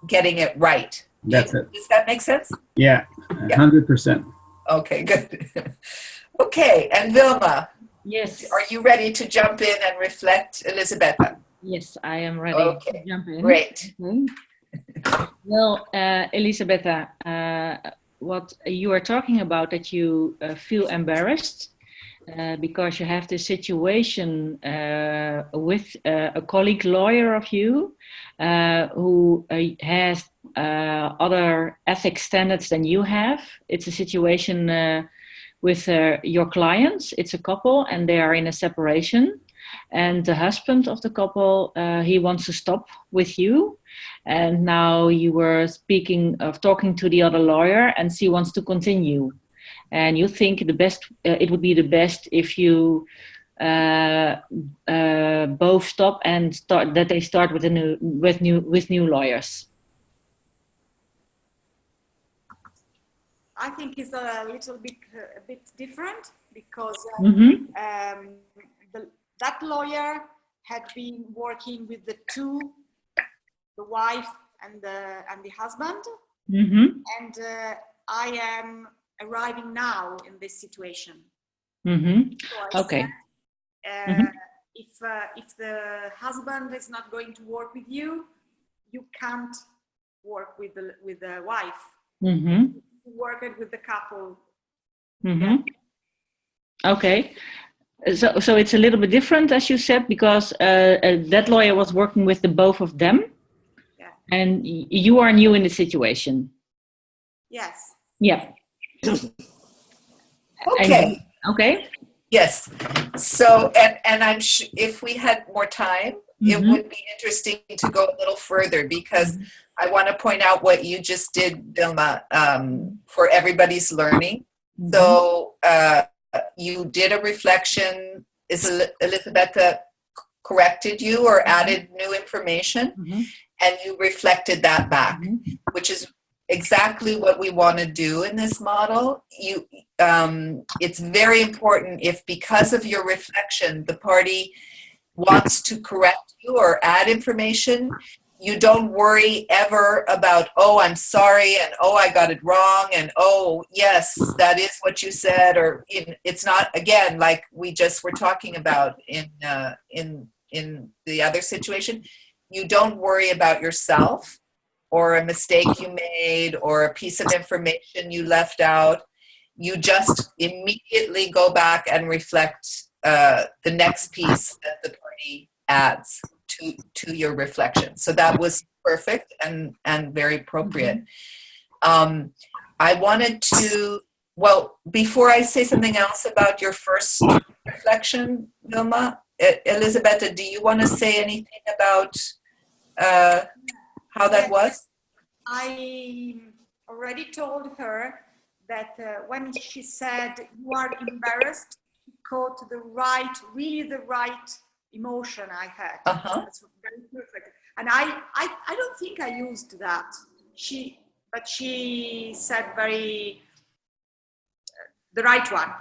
getting it right. That's it. Does that make sense? Yeah, 100%. Okay, good. Okay, and Vilma. Yes. Are you ready to jump in and reflect, Elisabetta? Yes, I am ready to jump in. Great. Okay. Well, Elisabetta, what you are talking about, that you feel embarrassed because you have this situation with a colleague lawyer of you who has other ethics standards than you have. It's a situation with your clients. It's a couple and they are in a separation. And the husband of the couple, he wants to stop with you. And now you were talking to the other lawyer, and she wants to continue. And you think it would be the best if you both stop and that they start with new lawyers. I think it's a little bit different because that lawyer had been working with the wife and the husband, and I am arriving now in this situation. So okay. If the husband is not going to work with you, you can't work with the wife. You work it with the couple. Okay. So it's a little bit different, as you said, because that lawyer was working with the both of them, and you are new in the situation. Yes. Yeah. Okay. Okay. Yes. So, and I'm sure if we had more time, it would be interesting to go a little further, because I want to point out what you just did, Vilma, for everybody's learning. So you did a reflection. Is Elisabetta corrected you or added new information? And you reflected that back, which is exactly what we want to do in this model. It's very important if, because of your reflection, the party wants to correct you or add information, you don't worry ever about, oh, I'm sorry, and oh, I got it wrong, and oh, yes, that is what you said, or it's not, again, like we just were talking about in the other situation. You don't worry about yourself or a mistake you made or a piece of information you left out. You just immediately go back and reflect the next piece that the party adds to your reflection. So that was perfect and very appropriate. I wanted to, well, before I say something else about your first reflection, Vilma, Elisabetta, do you want to say anything about how that was? I already told her that when she said you are embarrassed, she caught really the right emotion I had. That's very perfect. And I don't think I used that. But she said the right one.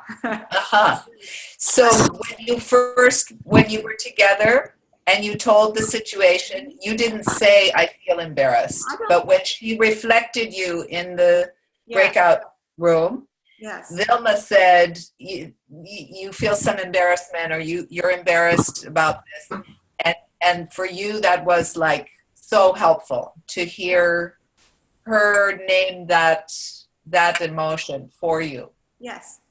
So when you were together and you told the situation, you didn't say, I feel embarrassed. But when she reflected you in the breakout room, Vilma said, you feel some embarrassment, or you're embarrassed about this. And for you, that was like so helpful to hear her name that emotion for you. Yes.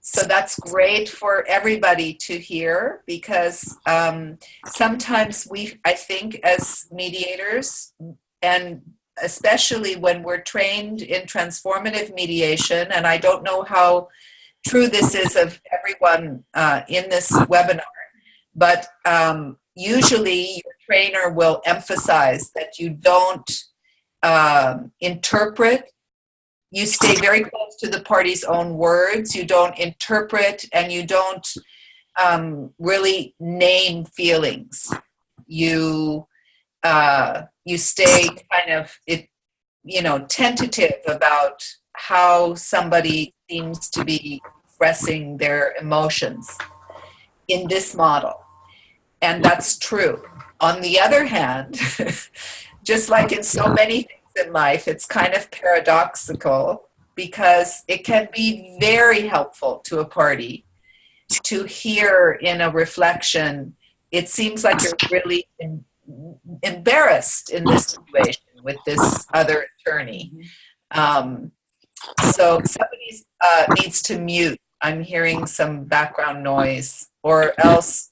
So that's great for everybody to hear, because sometimes I think as mediators, and especially when we're trained in transformative mediation, and I don't know how true this is of everyone in this webinar, but usually your trainer will emphasize that you don't interpret. You stay very close to the party's own words. You don't interpret, and you don't really name feelings. You stay kind of tentative about how somebody seems to be expressing their emotions in this model. And that's true. On the other hand, just like in so many things in life, it's kind of paradoxical, because it can be very helpful to a party to hear in a reflection, it seems like you're really embarrassed in this situation with this other attorney. So somebody needs to mute. I'm hearing some background noise, or else,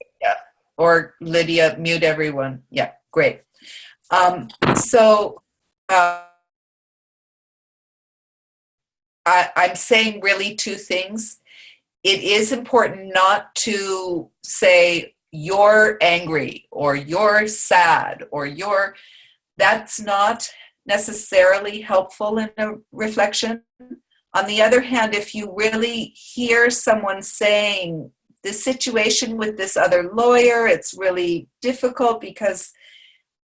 or Lydia, mute everyone. Yeah, great. I'm saying really two things. It is important not to say you're angry or you're sad or that's not necessarily helpful in a reflection. On the other hand, if you really hear someone saying the situation with this other lawyer, it's really difficult because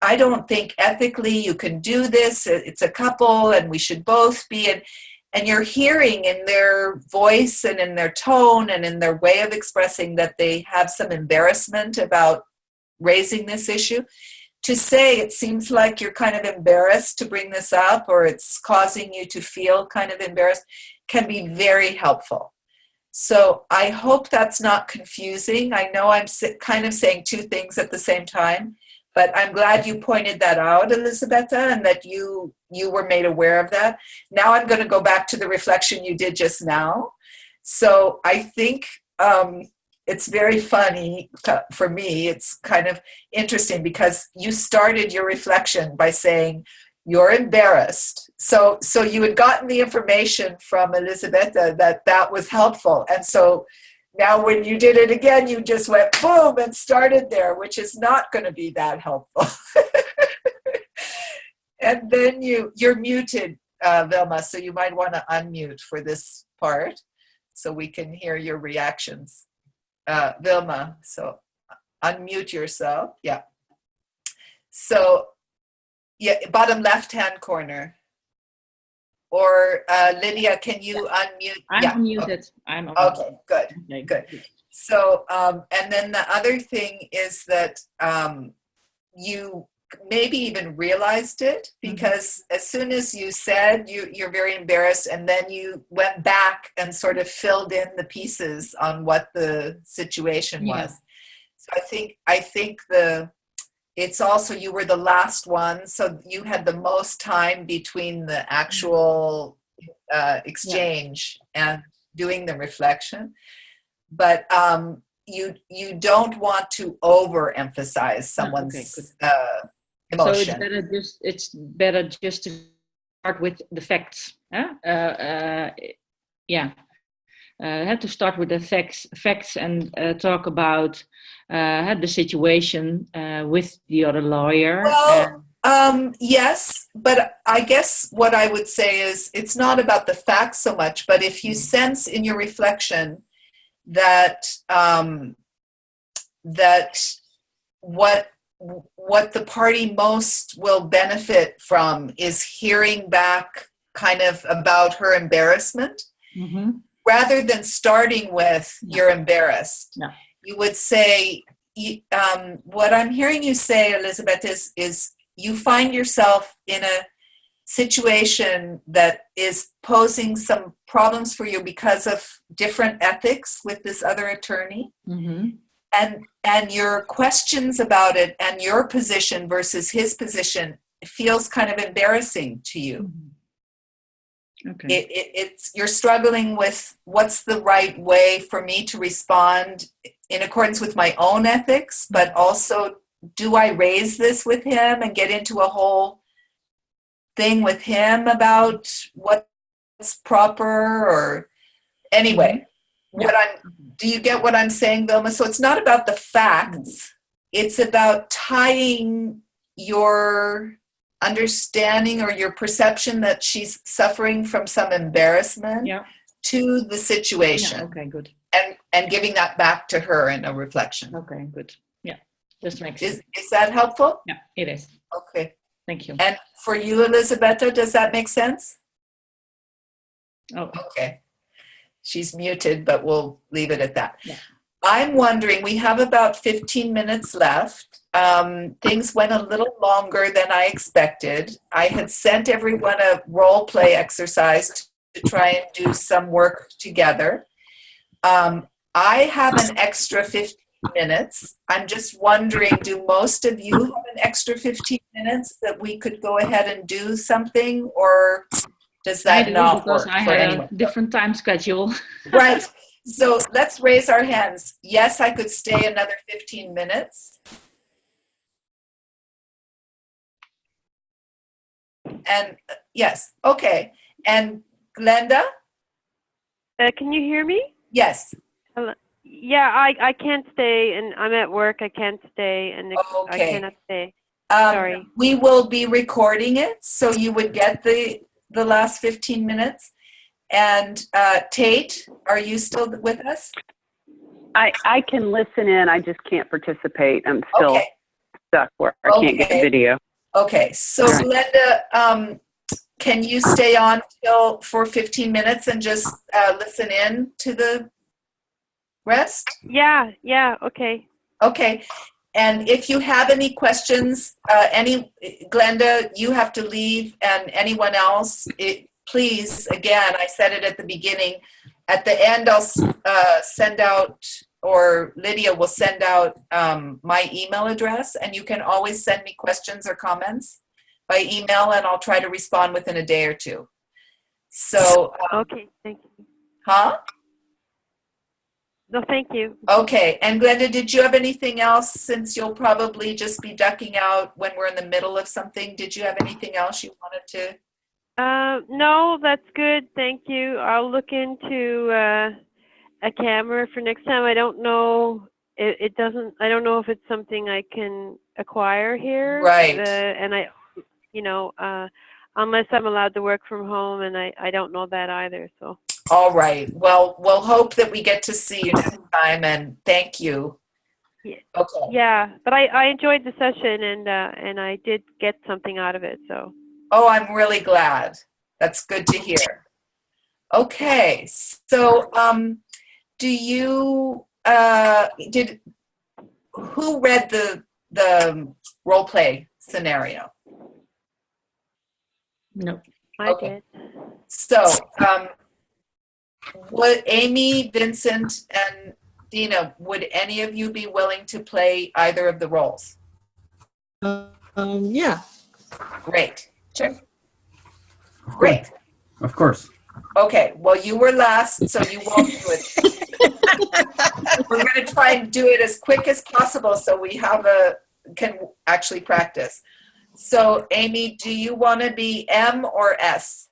I don't think ethically you can do this. It's a couple and we should both be. And you're hearing in their voice and in their tone and in their way of expressing that they have some embarrassment about raising this issue. To say it seems like you're kind of embarrassed to bring this up, or it's causing you to feel kind of embarrassed, can be very helpful. So I hope that's not confusing. I know I'm kind of saying two things at the same time, but I'm glad you pointed that out, Elisabetta, and that you were made aware of that. Now I'm going to go back to the reflection you did just now. So I think it's very funny for me. It's kind of interesting because you started your reflection by saying you're embarrassed. So you had gotten the information from Elisabetta that was helpful. And so now when you did it again, you just went boom and started there, which is not going to be that helpful. And then you're muted, Vilma, so you might want to unmute for this part so we can hear your reactions. Vilma, so unmute yourself. Yeah. So, yeah, bottom left-hand corner. Or Lydia, can you unmute? I'm unmuted. Okay. I'm unmuted. Okay, good, okay. Good. So, and then the other thing is that you maybe even realized it, because as soon as you said you're very embarrassed, and then you went back and sort of filled in the pieces on what the situation was. So I think it's also, you were the last one, so you had the most time between the actual exchange and doing the reflection. But you don't want to overemphasize someone's emotion. So it's better just to start with the facts. Have to start with the facts and talk about the situation with the other lawyer. Well, yes, but I guess what I would say is it's not about the facts so much, but if you sense in your reflection that that what the party most will benefit from is hearing back kind of about her embarrassment, rather than starting with you're embarrassed. You would say, what I'm hearing you say, Elizabeth, is you find yourself in a situation that is posing some problems for you because of different ethics with this other attorney. And your questions about it and your position versus his position feels kind of embarrassing to you. It's you're struggling with what's the right way for me to respond in accordance with my own ethics, but also, do I raise this with him and get into a whole thing with him about what's proper? Or anyway, do you get what I'm saying, Vilma? So it's not about the facts. It's about tying your understanding or your perception that she's suffering from some embarrassment to the situation. Okay, good. And giving that back to her in a reflection. Okay, good. Yeah, this makes sense. Is that helpful? Yeah, it is. Okay. Thank you. And for you, Elisabetta, does that make sense? Oh. Okay. She's muted, but we'll leave it at that. Yeah. I'm wondering, we have about 15 minutes left. Things went a little longer than I expected. I had sent everyone a role play exercise to try and do some work together. I have an extra 15 minutes. I'm just wondering, do most of you have an extra 15 minutes that we could go ahead and do something, or does that not work? Because I had a different time schedule. Right. So let's raise our hands. Yes, I could stay another 15 minutes. And yes, okay. And Glenda? Can you hear me? Yes. Hello. Yeah, I can't stay, and I'm at work. I can't stay, and I cannot stay. Sorry. We will be recording it, so you would get the last 15 minutes. And Tate, are you still with us? I can listen in. I just can't participate. I'm still stuck where I can't get the video. Okay. So Glenda, can you stay on for 15 minutes and just listen in to the rest? Yeah, okay. Okay. And if you have any questions, Glenda, you have to leave, and anyone else, please, again, I said it at the beginning, at the end I'll send out, or Lydia will send out my email address, and you can always send me questions or comments by email, and I'll try to respond within a day or two. So. Okay, thank you. Huh? No, thank you. Okay, and Glenda, did you have anything else, since you'll probably just be ducking out when we're in the middle of something? Did you have anything else you wanted to? No, that's good. Thank you. I'll look into a camera for next time. I don't know. I don't know if it's something I can acquire here. Right. And unless I'm allowed to work from home, and I don't know that either. So. All right. Well, we'll hope that we get to see you next time, and thank you. Yeah. Okay. Yeah, but I enjoyed the session, and I did get something out of it. So. Oh, I'm really glad. That's good to hear. Okay. So, who read the role play scenario? No. I Okay. did. So, would Amy, Vincent, and Dina, would any of you be willing to play either of the roles? Yeah. Great. Sure. Great. Of course. Okay, well, you were last, so you won't do it. We're going to try and do it as quick as possible so we can actually practice. So, Amy, do you want to be M or S?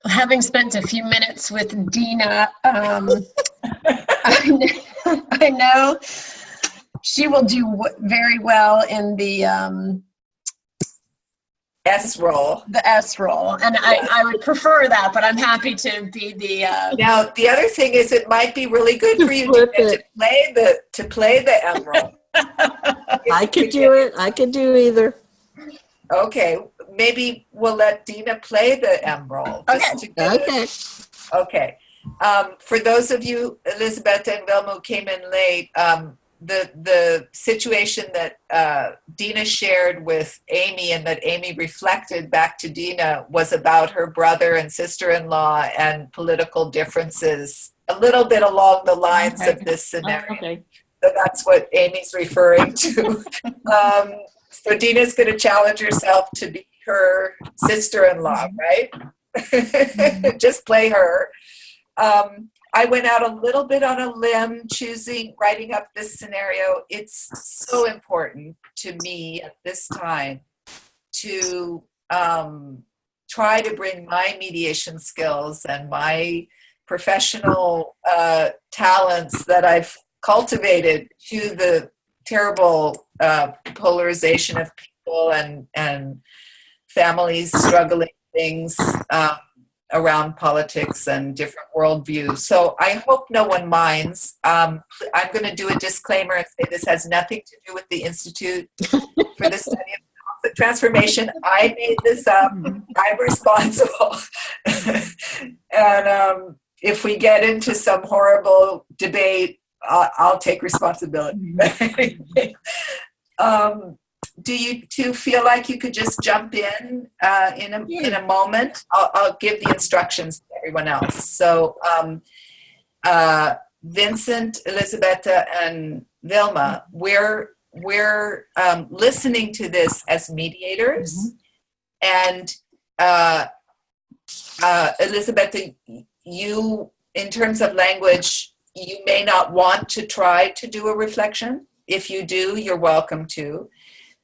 Having spent a few minutes with Dina, I know she will do very well in the S role. The S role, and yes. I would prefer that, but I'm happy to be the. Now, the other thing is, it might be really good for you to play the M role. I could do it. I could do either. Okay, maybe we'll let Dina play the M role. Okay. For those of you, Elizabeth and Vilma, who came in late, the situation that Dina shared with Amy and that Amy reflected back to Dina was about her brother and sister-in-law and political differences, a little bit along the lines of this scenario. Okay. So that's what Amy's referring to. So Dina's going to challenge herself to be her sister-in-law, right? Just play her. I went out a little bit on a limb writing up this scenario. It's so important to me at this time to try to bring my mediation skills and my professional talents that I've cultivated to the terrible polarization of people and families struggling things around politics and different worldviews. So I hope no one minds. I'm going to do a disclaimer and say this has nothing to do with the Institute for the Study of Conflict Transformation. I made this up. I'm responsible. And if we get into some horrible debate, I'll take responsibility. Do you two feel like you could just jump in a moment? I'll give the instructions to everyone else. So Vincent, Elisabetta, and Vilma, we're listening to this as mediators. And Elisabetta, you, in terms of language, you may not want to try to do a reflection. If you do, you're welcome to.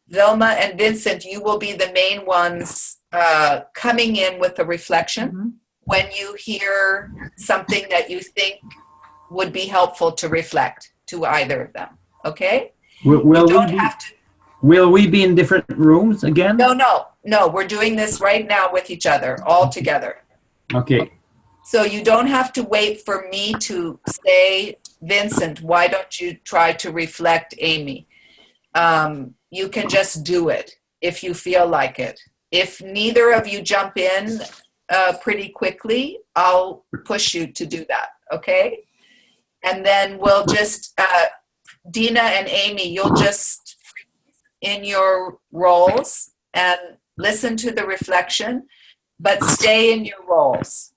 Vilma and Vincent, you will be the main ones coming in with a reflection when you hear something that you think would be helpful to reflect to either of them. Okay? Will we be in different rooms again? No. We're doing this right now with each other, all together. Okay. So you don't have to wait for me to say, Vincent, why don't you try to reflect Amy? You can just do it if you feel like it. If neither of you jump in pretty quickly, I'll push you to do that, okay? And then we'll just, Dina and Amy, you'll just in your roles and listen to the reflection, but stay in your roles.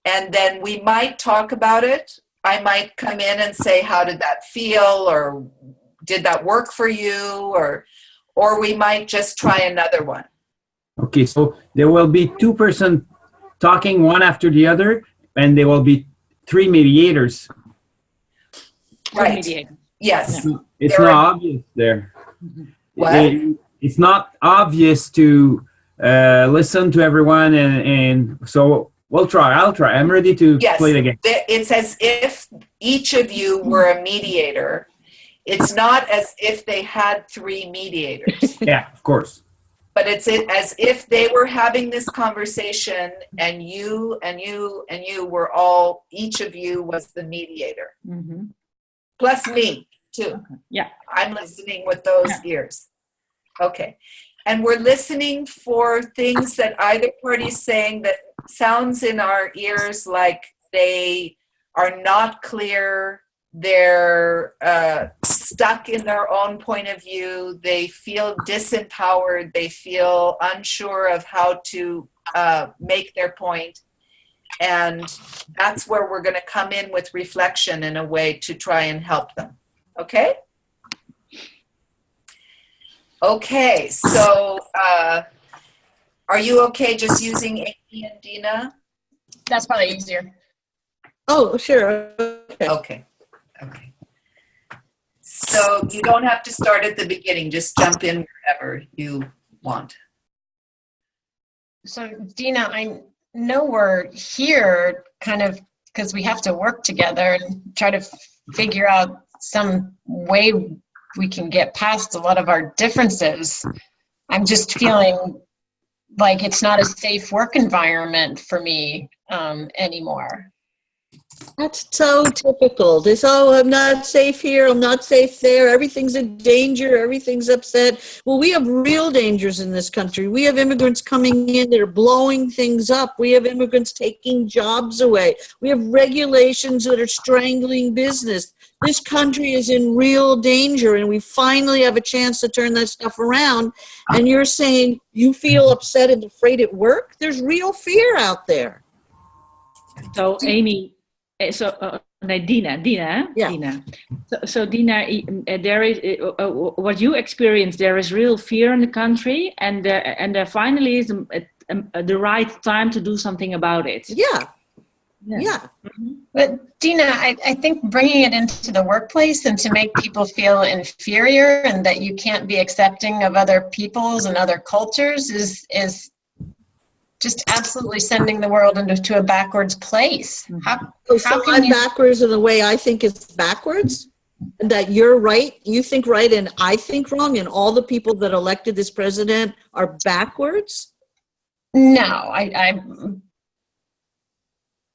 And then we might talk about it. I might come in and say, how did that feel? Or did that work for you? Or we might just try another one. Okay, so there will be two persons talking one after the other, and there will be three mediators. Right. Yes. It's not obvious there. What? It's not obvious to listen to everyone, and so we'll try. I'll try. I'm ready to play it again. It's as if each of you were a mediator. It's not as if they had three mediators. Yeah, of course. But it's as if they were having this conversation and you were all, each of you was the mediator. Plus me, too. Okay. Yeah. I'm listening with those ears. Okay. And we're listening for things that either party's saying that sounds in our ears like they are not clear, they're stuck in their own point of view. They feel disempowered. They feel unsure of how to make their point. And that's where we're going to come in with reflection in a way to try and help them. Okay? Okay, so are you okay just using Amy and Dina? That's probably easier. Oh, sure. Okay. Okay. Okay. So you don't have to start at the beginning. Just jump in wherever you want. So Dina, I know we're here kind of because we have to work together and try to figure out some way we can get past a lot of our differences. I'm just feeling like it's not a safe work environment for me anymore. That's so typical. This, oh, I'm not safe here, I'm not safe there, everything's in danger, everything's upset. Well, we have real dangers in this country. We have immigrants coming in that are blowing things up. We have immigrants taking jobs away. We have regulations that are strangling business. This country is in real danger, and we finally have a chance to turn that stuff around. And you're saying you feel upset and afraid at work? There's real fear out there. So, Amy, Dina, yeah. Dina. So Dina, there is what you experience. There is real fear in the country, and there finally is the right time to do something about it. Yeah. Mm-hmm. But Dina, I think bringing it into the workplace and to make people feel inferior and that you can't be accepting of other peoples and other cultures is just absolutely sending the world into a backwards place. How I'm backwards in the way I think it's backwards? And that you're right, you think right, and I think wrong, and all the people that elected this president are backwards? No,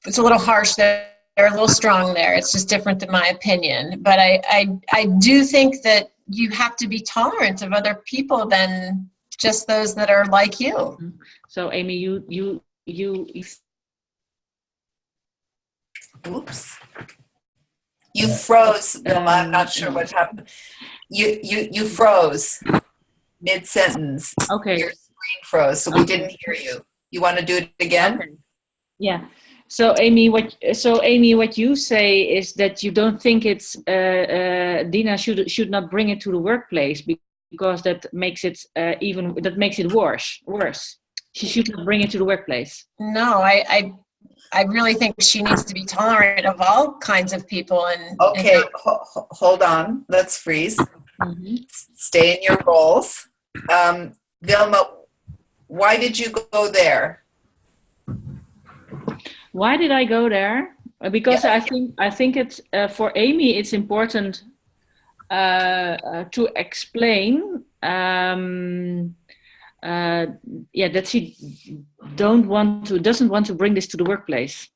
it's a little harsh there. They're a little strong there. It's just different than my opinion. But I do think that you have to be tolerant of other people than just those that are like you. So Amy, you oops, you froze, Vilma. I'm not sure what happened. You froze mid-sentence. Okay. Your screen froze, so we didn't hear you. You want to do it again? Okay. Yeah. So Amy, what you say is that you don't think it's Dina should not bring it to the workplace because that makes it worse. She should not bring it to the workplace. No, I really think she needs to be tolerant of all kinds of people. Okay, hold on. Let's freeze. Mm-hmm. Stay in your roles. Vilma, why did you go there? Why did I go there? Because I think it's for Amy. It's important to explain. That she doesn't want to bring this to the workplace.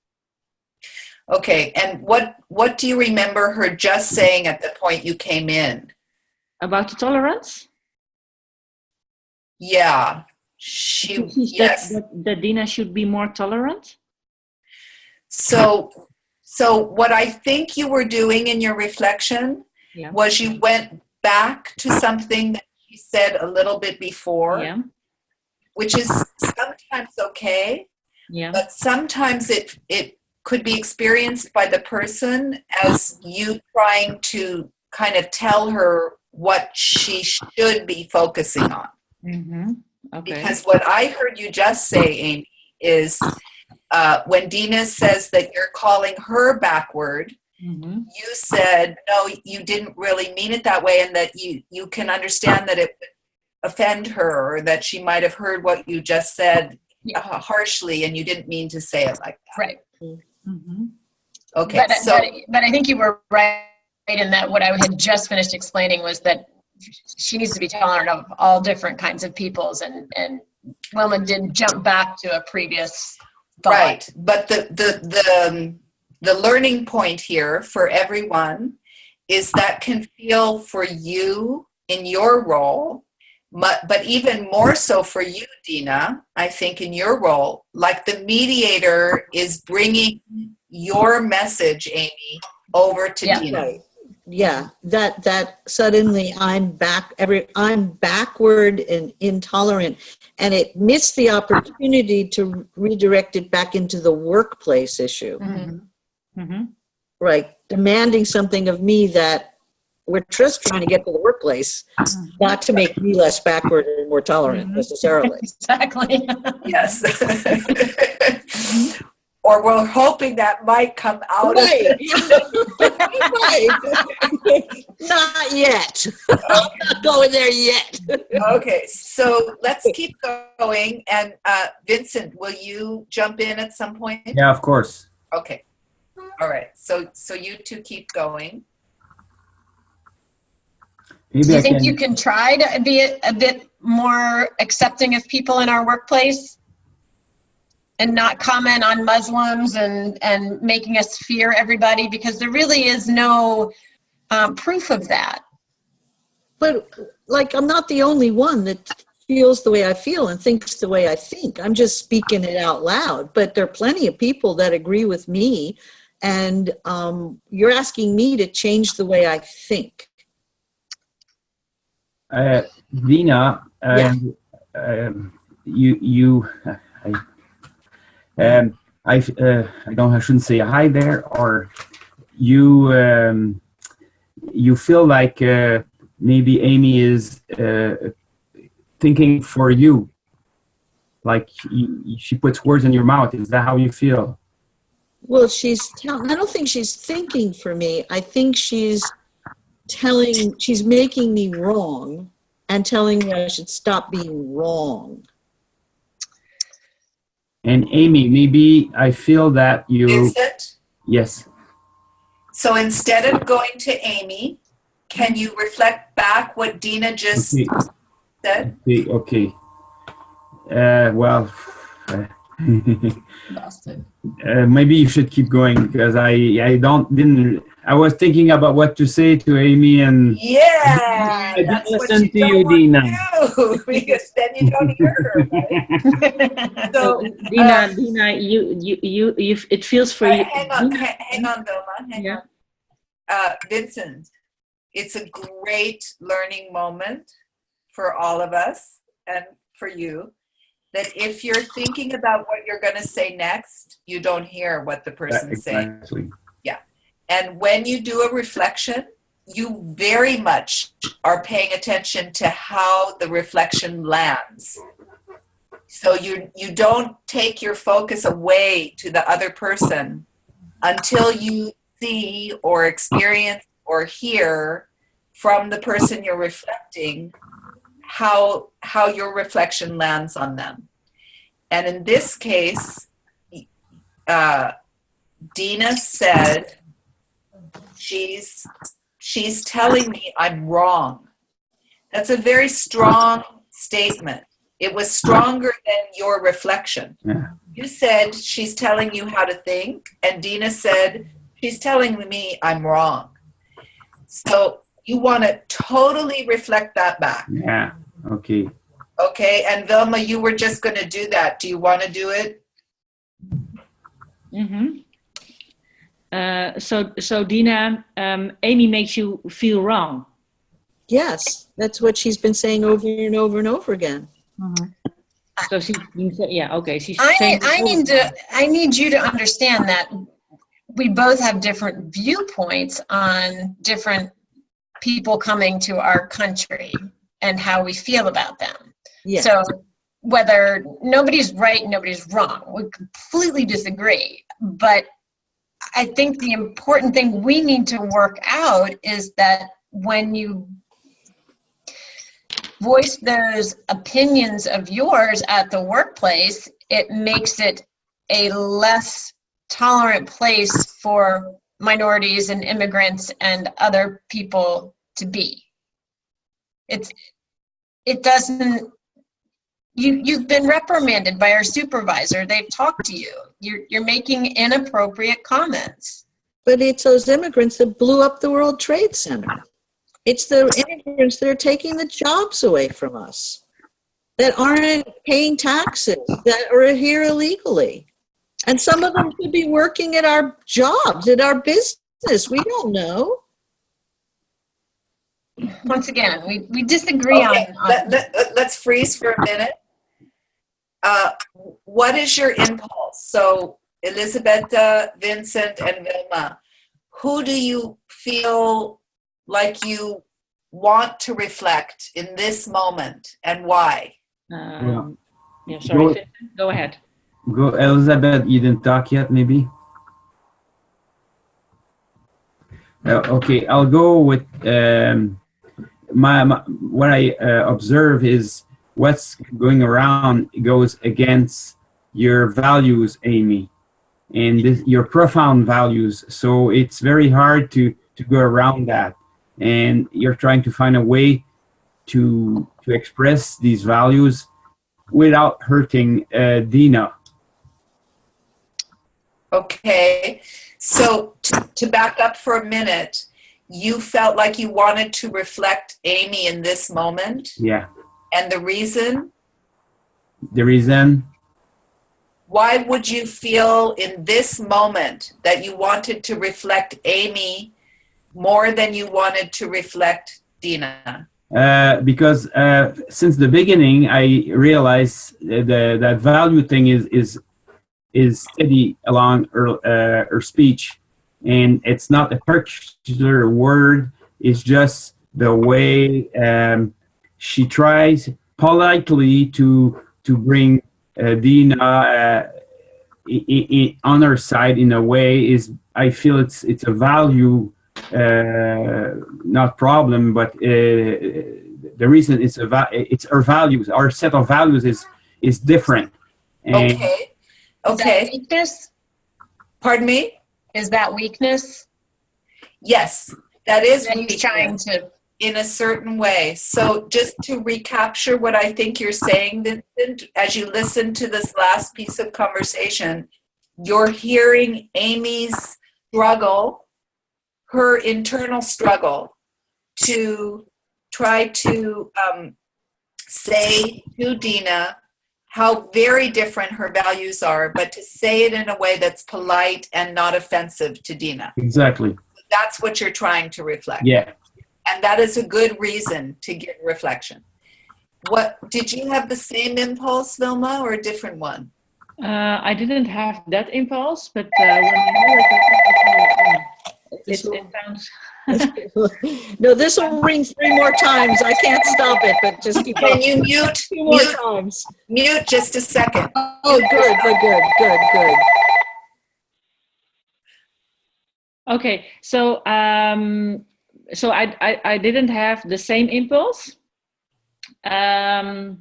Okay, and what do you remember her just saying at the point you came in? About the tolerance? Yeah, yes. That Dina should be more tolerant? So what I think you were doing in your reflection was you went back to something that you said a little bit before, which is sometimes okay, but sometimes it could be experienced by the person as you trying to kind of tell her what she should be focusing on. Mm-hmm. Okay. Because what I heard you just say, Amy, is when Dina says that you're calling her backward, mm-hmm. you said, no, you didn't really mean it that way, and that you can understand that it would offend her, or that she might have heard what you just said harshly, and you didn't mean to say it like that. Right. Mm-hmm. Okay. But I think you were right in that what I had just finished explaining was that she needs to be tolerant of all different kinds of peoples, and Wilma did jump back to a previous thought. Right, but the learning point here for everyone is that can feel for you in your role, but even more so for you, Dina, I think in your role, like the mediator is bringing your message, Amy, over to Dina. Right. yeah, that suddenly I'm backward and intolerant, and it missed the opportunity to redirect it back into the workplace issue. Mm-hmm. Mm-hmm. Right, demanding something of me that we're just trying to get to the workplace, not to make me less backward and more tolerant necessarily. Exactly. Yes. Or we're hoping that might come out Right. of it. Right. Not yet. I'm not going there yet. Okay, so let's keep going. And Vincent, will you jump in at some point? Yeah, of course. Okay. All right. So you two keep going. Do you think you can try to be a bit more accepting of people in our workplace and not comment on Muslims and making us fear everybody? Because there really is no proof of that. But like, I'm not the only one that feels the way I feel and thinks the way I think. I'm just speaking it out loud. But there are plenty of people that agree with me. And you're asking me to change the way I think. Dina, Yeah. I shouldn't say hi there, or you feel like maybe Amy is thinking for you, like she puts words in your mouth. Is that how you feel? Well, I don't think she's thinking for me. I think she's making me wrong and telling me I should stop being wrong. And Amy, maybe I feel that you... Vincent? Yes. So instead of going to Amy, can you reflect back what Dina just said? Okay. Well... maybe you should keep going, because I was thinking about what to say to Amy, and yeah, I didn't listen to you, Dina. Because then you don't hear her, right? So, Dina, you, it feels for you. Hang on, Vilma. Hang on. Vincent, it's a great learning moment for all of us and for you, that if you're thinking about what you're going to say next, you don't hear what the person's saying. Yeah. And when you do a reflection, you very much are paying attention to how the reflection lands. So you don't take your focus away to the other person until you see or experience or hear from the person you're reflecting how your reflection lands on them. And in this case, Dina said, she's telling me I'm wrong. That's a very strong statement. It was stronger than your reflection. Yeah. You said she's telling you how to think, and Dina said she's telling me I'm wrong. So you want to totally reflect that back. Yeah. Okay. Okay, and Vilma, you were just going to do that. Do you want to do it? Mm-hmm. So Dina, Amy makes you feel wrong. Yes, that's what she's been saying over and over and over again. Mm-hmm. So she's I need you to understand that we both have different viewpoints on different people coming to our country and how we feel about them. Yeah. So whether nobody's right, nobody's wrong, we completely disagree. But I think the important thing we need to work out is that when you voice those opinions of yours at the workplace, it makes it a less tolerant place for minorities and immigrants and other people to be. It doesn't, you've been reprimanded by our supervisor. They've talked to you. You're making inappropriate comments. But it's those immigrants that blew up the World Trade Center. It's the immigrants that are taking the jobs away from us, that aren't paying taxes, that are here illegally. And some of them could be working at our jobs, at our business. We don't know. once again, we disagree Okay, on let's freeze for a minute. What is your impulse? So Elisabetta, Vincent, and Vilma, who do you feel like you want to reflect in this moment, and why? Yeah, sorry, Vincent, go ahead. Go, Elizabeth, you didn't talk yet, maybe? Okay, I'll go with what I observe is what's going around goes against your values, Amy, and your profound values. So it's very hard to go around that, and you're trying to find a way to express these values without hurting Dina. Okay, so to back up for a minute, you felt like you wanted to reflect Amy in this moment? Yeah. And the reason? The reason? Why would you feel in this moment that you wanted to reflect Amy more than you wanted to reflect Dina? Because since the beginning, I realized that value thing is steady along her speech, and it's not a particular word. It's just the way she tries politely to bring Dina on her side in a way. Is I feel it's a value, not problem, but the reason it's our values. Our set of values is different. And okay. Is that weakness? Pardon me? Is that weakness? Yes, that is that weakness. He's trying to. In a certain way. So just to recapture what I think you're saying, Vincent, as you listen to this last piece of conversation, you're hearing Amy's struggle, her internal struggle to try to say to Dina how very different her values are, but to say it in a way that's polite and not offensive to Dina. Exactly. That's what you're trying to reflect. Yeah. And that is a good reason to give reflection. What did you have the same impulse, Vilma, or a different one? I didn't have that impulse, but when I heard it sounds. No, this will ring 3 more times. I can't stop it, but just keep Can on. you mute? 2 more times. Mute just a second. Oh, good. Okay, so so I didn't have the same impulse, and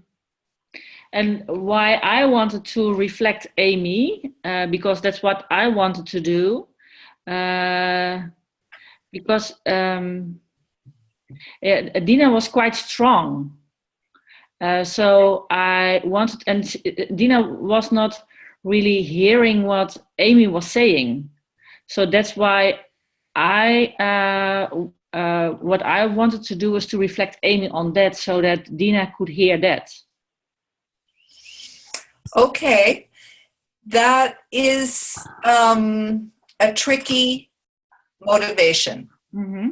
why I wanted to reflect Amy, because that's what I wanted to do, because Dina was quite strong, so I wanted, and Dina was not really hearing what Amy was saying, so that's why what I wanted to do was to reflect Amy on that so that Dina could hear that. Okay. That is a tricky motivation. Mm-hmm.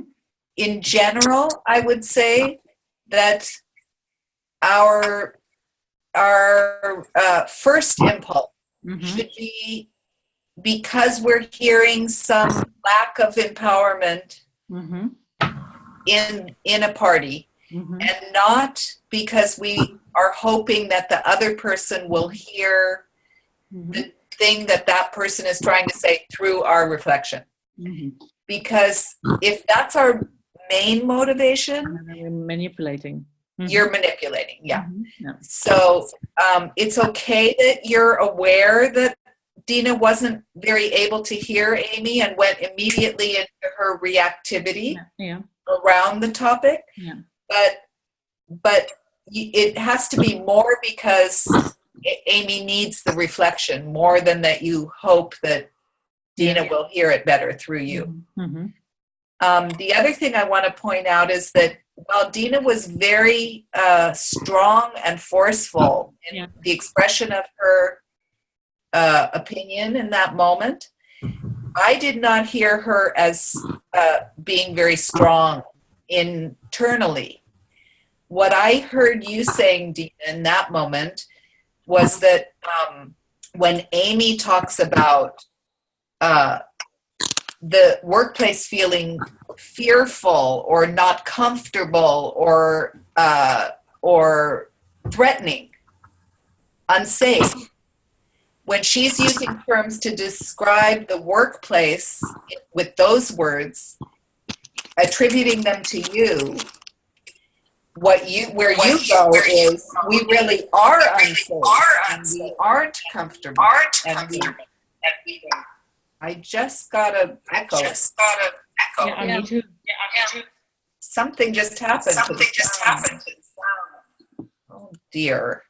In general, I would say that our first impulse should be, because we're hearing some lack of empowerment in a party, and not because we are hoping that the other person will hear the thing that person is trying to say through our reflection. Because if that's our main motivation, you're manipulating. You're manipulating, yeah. So it's okay that you're aware that Dina wasn't very able to hear Amy and went immediately into her reactivity around the topic. But it has to be more because Amy needs the reflection more than that you hope that Dina will hear it better through you. The other thing I want to point out is that while Dina was very strong and forceful in the expression of her opinion in that moment, I did not hear her as being very strong internally. What I heard you saying, Dina, in that moment was that when Amy talks about the workplace feeling fearful or not comfortable or threatening, unsafe, when she's using terms to describe the workplace with those words, attributing them to you, where you go is we really are unsafe and we aren't comfortable and we I just got a echo. Yeah, me too. Something just happened. Oh dear.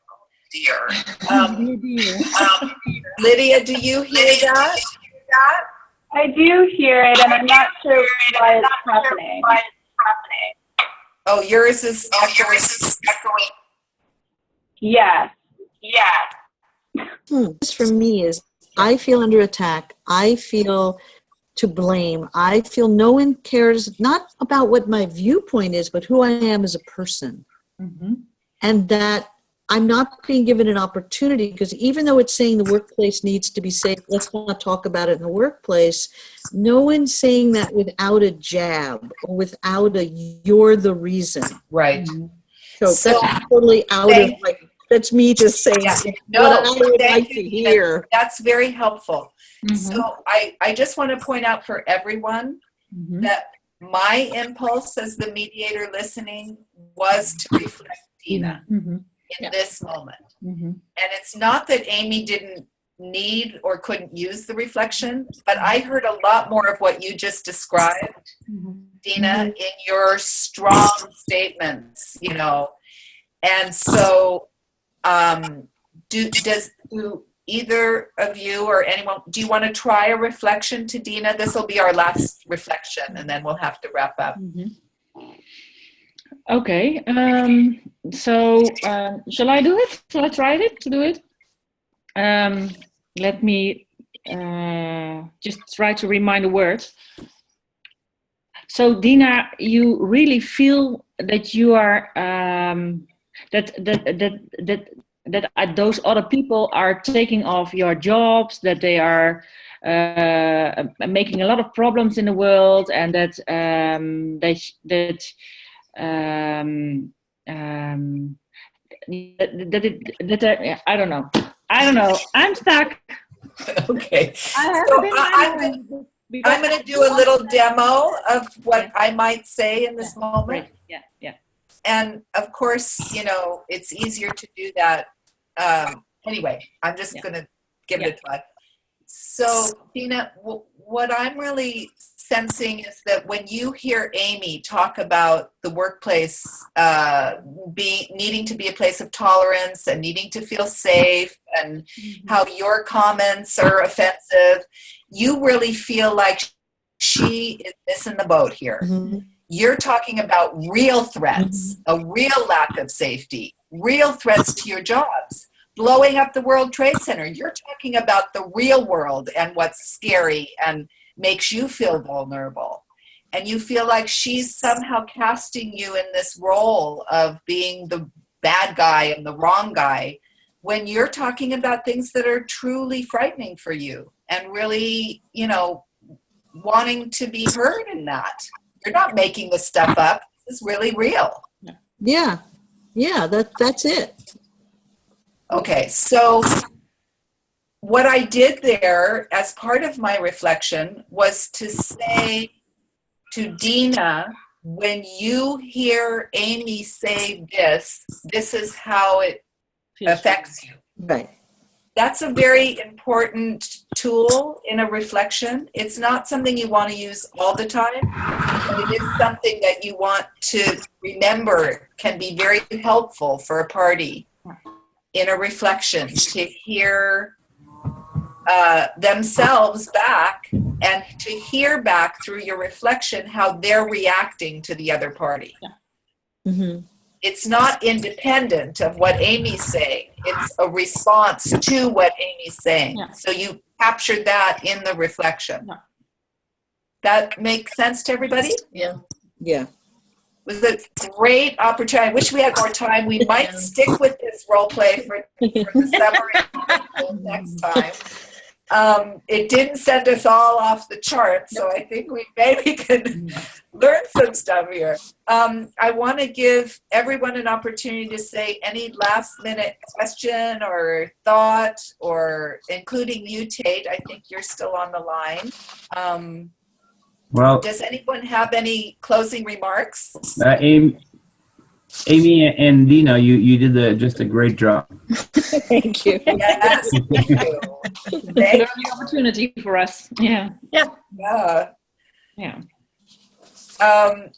Lydia, do you hear that? I do hear it, and I'm not sure why it's happening. Oh, yours is echoing. Yes. This for me is I feel under attack. I feel to blame. I feel no one cares, not about what my viewpoint is, but who I am as a person. Mm-hmm. And that I'm not being given an opportunity, because even though it's saying the workplace needs to be safe, let's not talk about it in the workplace, no one's saying that without a jab or without a you're the reason. Right. So that's totally out of that's me just saying what I would like to hear. That's very helpful. Mm-hmm. So I just want to point out for everyone that my impulse as the mediator listening was to reflect Dina in this moment. And it's not that Amy didn't need or couldn't use the reflection, but I heard a lot more of what you just described, Dina, in your strong statements, And so do either of you or anyone, do you want to try a reflection to Dina? This will be our last reflection, and then we'll have to wrap up. Okay. So shall I do it? Shall I try to do it? Let me just try to remind the words. So Dina, you really feel that you are that those other people are taking off your jobs, that they are making a lot of problems in the world, and that I don't know. I'm stuck. Okay. I'm going to do a little demo of what I might say in this moment. Yeah. And of course, it's easier to do that. Anyway, I'm just going to give it a try. So, Dina, what I'm really sensing is that when you hear Amy talk about the workplace needing to be a place of tolerance and needing to feel safe, and how your comments are offensive, you really feel like she is missing the boat here. You're talking about real threats, a real lack of safety, real threats to your jobs, blowing up the World Trade Center. You're talking about the real world and what's scary and makes you feel vulnerable. And you feel like she's somehow casting you in this role of being the bad guy and the wrong guy, when you're talking about things that are truly frightening for you and really, wanting to be heard in that. You're not making this stuff up. This is really real. Yeah, that's it. Okay, so what I did there as part of my reflection was to say to Dina, when you hear Amy say this is how it affects you. Right. That's a very important tool in a reflection. It's not something you want to use all the time, but it is something that you want to remember can be very helpful for a party in a reflection, to hear themselves back and to hear back through your reflection how they're reacting to the other party. It's not independent of what Amy's saying. It's a response to what Amy's saying. So you captured that in the reflection. That makes sense to everybody? Yeah. was a great opportunity. I wish we had more time. We might stick with this role play for the summary next time. It didn't send us all off the chart, so I think we maybe can learn some stuff here. I want to give everyone an opportunity to say any last minute question or thought, or including you, Tate. I think you're still on the line. Well, does anyone have any closing remarks? Amy and Dina, you did just a great job. Thank you. Yes, thank you. Thank you. An opportunity for us. Yeah. Yeah. Yeah.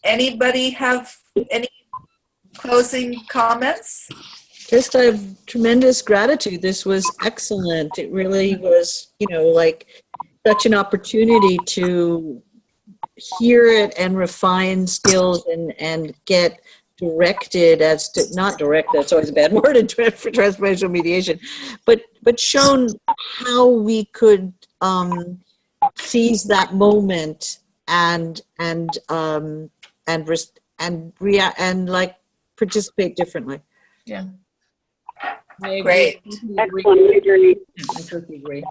Anybody have any closing comments? Just I have tremendous gratitude. This was excellent. It really was, like such an opportunity to hear it and refine skills and get directed as to, not direct, that's always a bad word for transformational mediation, but shown how we could seize that moment and react and like participate differently. Yeah. Great. Excellent. I agree. I totally agree.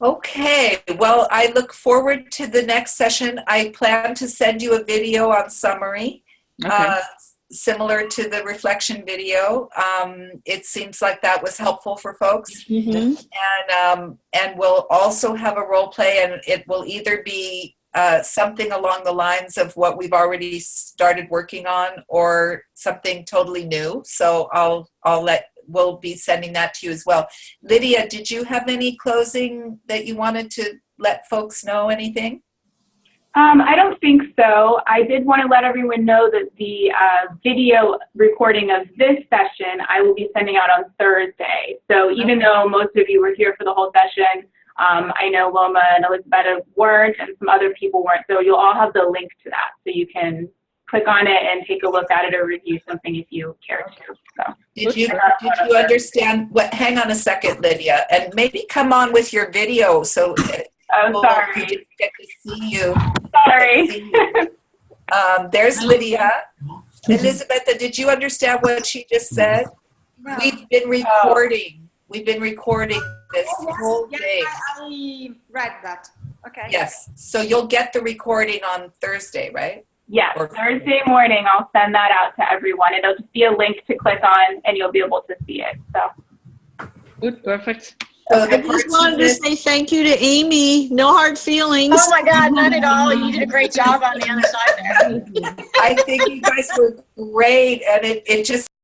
Okay, well, I look forward to the next session. I plan to send you a video on summary, similar to the reflection video. It seems like that was helpful for folks. Mm-hmm. And we'll also have a role play, and it will either be something along the lines of what we've already started working on, or something totally new. So we'll be sending that to you as well. Lydia, did you have any closing that you wanted to let folks know? Anything? I don't think so. I did want to let everyone know that the video recording of this session I will be sending out on Thursday. So even though most of you were here for the whole session, I know Loma and Elizabeth weren't, and some other people weren't. So you'll all have the link to that, so you can click on it and take a look at it or review something if you care to. So. Did you understand what? Hang on a second, Lydia, and maybe come on with your video so sorry. Get to see you. Sorry. There's Lydia. Elizabeth, did you understand what she just said? No. We've been recording. We've been recording this whole day. I read that. Okay. Yes. So you'll get the recording on Thursday, right? Yes, Thursday morning I'll send that out to everyone. It'll just be a link to click on and you'll be able to see it. So Good, perfect. So I just wanted to say thank you to Amy. No hard feelings. Oh my God, not at all. You did a great job on the other side there. I think you guys were great, and it just